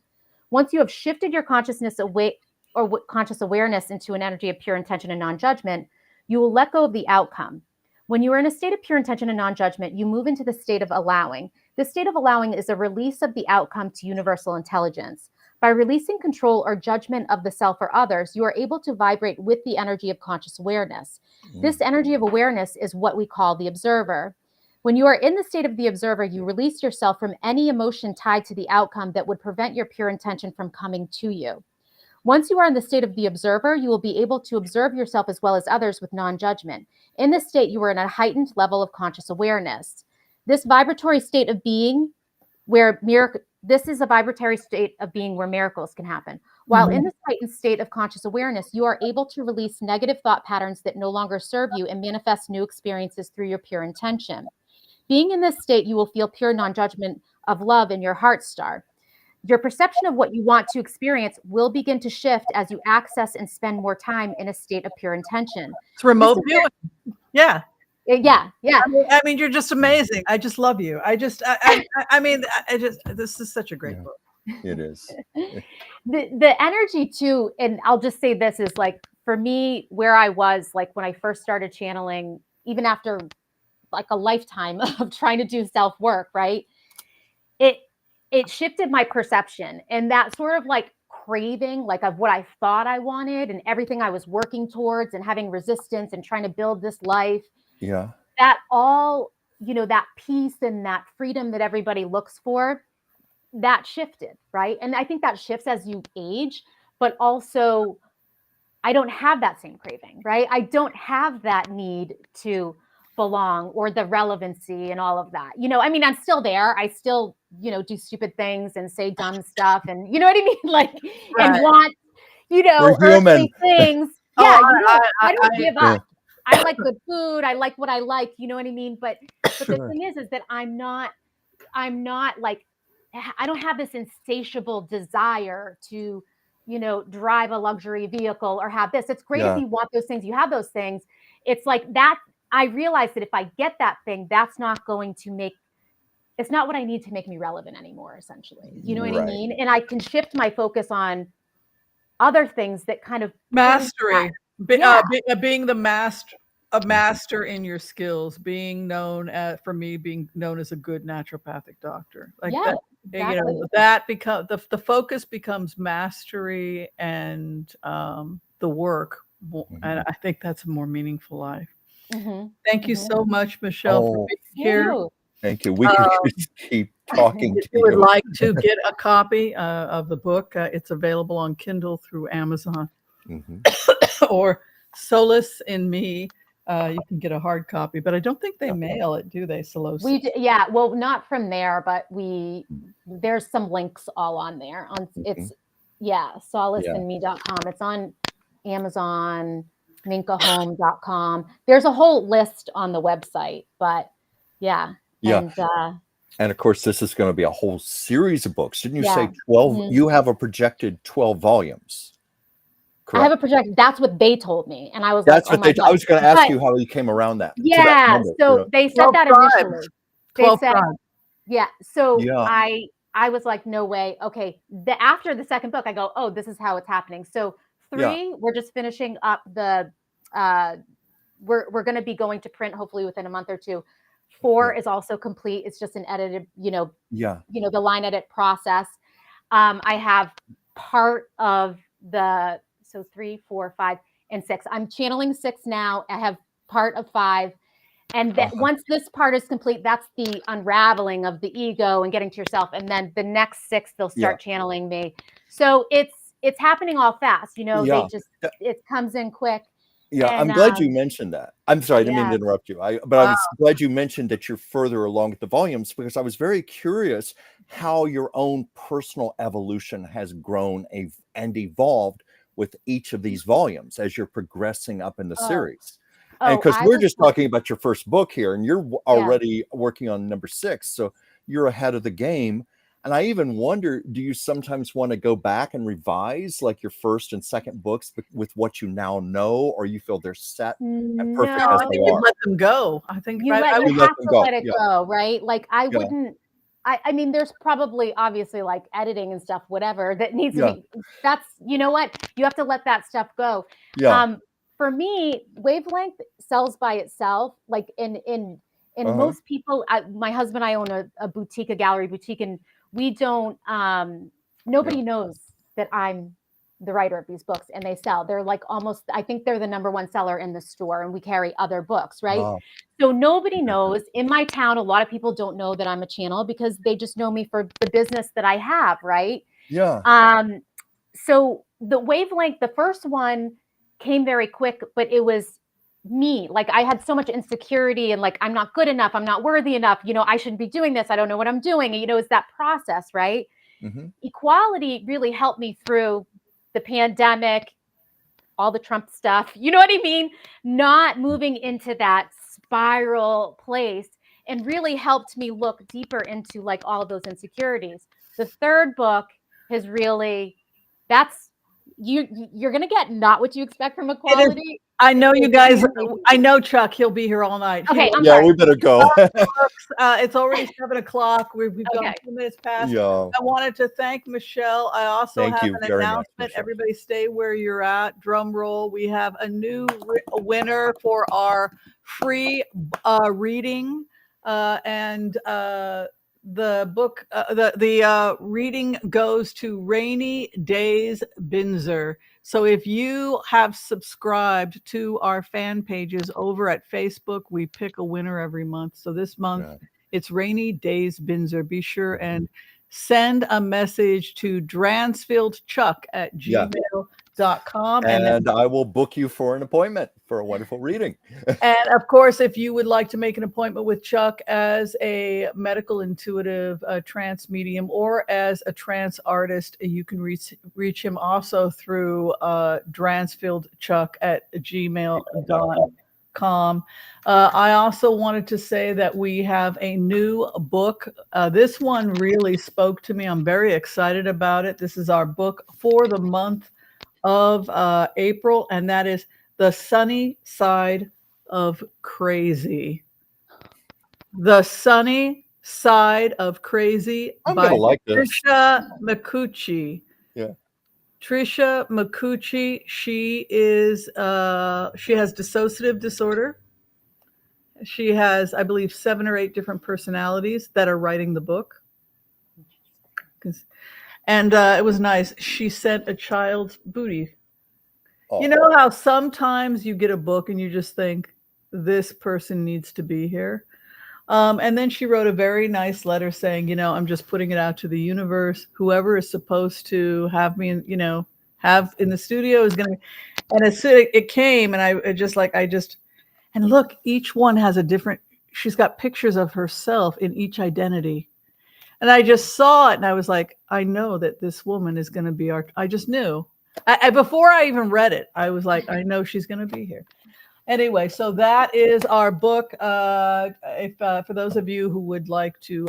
Once you have shifted your consciousness away or conscious awareness into an energy of pure intention and non-judgment, you will let go of the outcome. When you are in a state of pure intention and non-judgment, you move into the state of allowing. This state of allowing is a release of the outcome to universal intelligence. By releasing control or judgment of the self or others, you are able to vibrate with the energy of conscious awareness. This energy of awareness is what we call the observer. When you are in the state of the observer, you release yourself from any emotion tied to the outcome that would prevent your pure intention from coming to you. Once you are in the state of the observer, you will be able to observe yourself as well as others with non-judgment. In this state, you are in a heightened level of conscious awareness. This vibratory state of being where this is a vibratory state of being where miracles can happen. While in this heightened state of conscious awareness, you are able to release negative thought patterns that no longer serve you and manifest new experiences through your pure intention. Being in this state, you will feel pure non-judgment of love in your heart star. Your perception of what you want to experience will begin to shift as you access and spend more time in a state of pure intention. It's remote viewing. Yeah. Yeah. I mean, you're just amazing. I just love you. I mean, this is such a great book. It is. The energy too, and I'll just say this is like, for me, where I was, like when I first started channeling, even after like a lifetime of trying to do self-work, right? It shifted my perception, and that sort of like craving, like of what I thought I wanted and everything I was working towards and having resistance and trying to build this life. Yeah. That all, that peace and that freedom that everybody looks for, that shifted, right? And I think that shifts as you age, but also I don't have that same craving, right? I don't have that need to belong or the relevancy and all of that. I mean, I'm still there. I still, do stupid things and say dumb stuff and you know what I mean? Like, and want, earthly things. Yeah, I don't give up. I like good food. I like what I like. You know what I mean? But the thing is that I'm not like, I don't have this insatiable desire to, drive a luxury vehicle or have this. It's great if you want those things, you have those things. It's like that. I realized that if I get that thing, that's not going to it's not what I need to make me relevant anymore, essentially. You know what I mean? And I can shift my focus on other things that kind of mastery, being the master in your skills, being known as a good naturopathic doctor. Like that, exactly. That becomes the focus becomes mastery and the work. And I think that's a more meaningful life. Thank you so much, Michelle, for being here. Thank you. We could just keep talking to you. Would like to get a copy of the book. It's available on Kindle through Amazon or Solace in Me. You can get a hard copy, but I don't think they mail it, do they, Solace? Well, not from there, but there's some links all on there. It's solaceinme.com. It's on Amazon, minkahome.com. There's a whole list on the website, but And And of course, this is going to be a whole series of books. Didn't you Yeah. say 12? Mhm. You have a projected 12 volumes. I have Correct. a project. That's what they told me, and I was That's like, "Oh what my I god!" was going to ask But you how you came around that to that yeah, number. so they said 12 that tribes. initially. They 12 said, tribes. yeah. So Yeah. I was like, no way. Okay. After the second book, I go, oh, this is how it's happening. So Yeah. 3, we're just finishing up the. We're going to be going to print hopefully within a month or 2. 4 is also complete. It's just an edited, Yeah. the line edit process. I have part of the 3, 4, 5, and 6. I'm channeling 6 now. I have part of 5. And that once this part is complete, that's the unraveling of the ego and getting to yourself. And then the next 6, they'll start channeling me. So it's happening all fast. They just, it comes in quick. Yeah, And, I'm glad you mentioned that. I'm sorry, I didn't mean to yeah. interrupt you. I was glad you mentioned that you're further along with the volumes, because I was very curious how your own personal evolution has grown and evolved with each of these volumes as you're progressing up in the series. And because I we're was just talking about your first book here, and you're Yeah. already working on number 6, so you're ahead of the game. And I even wonder, do you sometimes want to go back and revise like your first and second books with what you now know, or you feel they're set and perfect No, as I they think you are? let them go. I think you I have You let them to go. let it Yeah. go, right? Like I Yeah. wouldn't. I mean, there's probably obviously like editing and stuff, whatever that needs to Yeah. be. That's what you have to let that stuff go. Yeah. For me, Wavelength sells by itself. Like in most people, my husband and I own a boutique, a gallery boutique, and we don't. Nobody knows that I'm the writer of these books, and they sell. They're like almost. I think they're the number 1 seller in the store, and we carry other books, right? Wow. So nobody knows. In my town, a lot of people don't know that I'm a channel because they just know me for the business that I have, right? Yeah. So the Wavelength, the first one came very quick, but it was me. Like I had so much insecurity and like, I'm not good enough. I'm not worthy enough. I shouldn't be doing this. I don't know what I'm doing. And, it's that process, right? Mm-hmm. Equality really helped me through the pandemic, all the Trump stuff, you know what I mean? Not moving into that spiral place, and really helped me look deeper into like all of those insecurities. The third book has really, you're going to get not what you expect from Equality. I know you guys. Really, I know Chuck. He'll be here all night. okay, I'm Yeah, sorry. we better go. It's already 7:00. We've gone 2 minutes past. Yeah. I wanted to thank Michelle. I also Thank have you an very much, announcement. Michelle. Everybody stay where you're at. Drum roll. We have a new winner for our free reading, and the book, the reading goes to Rainy Days Binzer. So if you have subscribed to our fan pages over at Facebook, we pick a winner every month. So this month it's Rainy Days Binzer. Be sure and send a message to dransfieldchuck@gmail.com. And I will book you for an appointment for a wonderful reading. And of course, if you would like to make an appointment with Chuck as a medical intuitive trance medium or as a trance artist, you can reach him also through dransfieldchuck@gmail.com. I also wanted to say that we have a new book. This one really spoke to me. I'm very excited about it. This is our book for the month of April, and that is The Sunny Side of Crazy. The Sunny Side of Crazy by Trisha McCucci. Yeah. Trisha McCucci, she has dissociative disorder. She has, I believe, 7 or 8 different personalities that are writing the book. And it was nice. She sent a child's booty. Oh. You know how sometimes you get a book and you just think, this person needs to be here? And then she wrote a very nice letter saying, I'm just putting it out to the universe. Whoever is supposed to have me, have in the studio is going to. And as soon it came, and and look, each one has a different. She's got pictures of herself in each identity. And I just saw it and I was like, I know that this woman is going to be I just knew. Before I even read it, I was like, I know she's going to be here. Anyway, so that is our book. If for those of you who would like to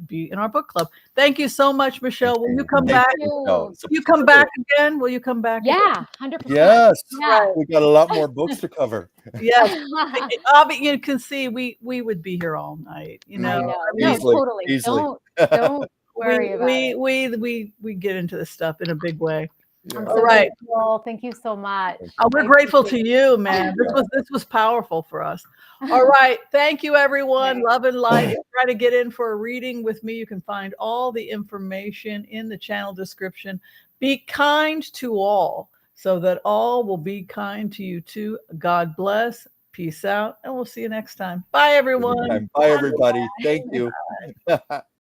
be in our book club, thank you so much, Michelle. Will you come Thank back? you. No, it's a You come pleasure. back again? Will you come back? Yeah, 100%. Yes, Yeah. we got a lot more books to cover. Yes. You can see we would be here all night. You know, I know. I No, mean, Easily, totally. easily. Don't worry about it. we get into this stuff in a big way. Yeah. I'm All so right. grateful. Thank you so much. We're I grateful to appreciate you, man. This was powerful for us. All right. Thank you, everyone. Love and light. If you try to get in for a reading with me, you can find all the information in the channel description. Be kind to all so that all will be kind to you too. God bless. Peace out. And we'll see you next time. Bye, everyone. Bye, everybody. Thank you.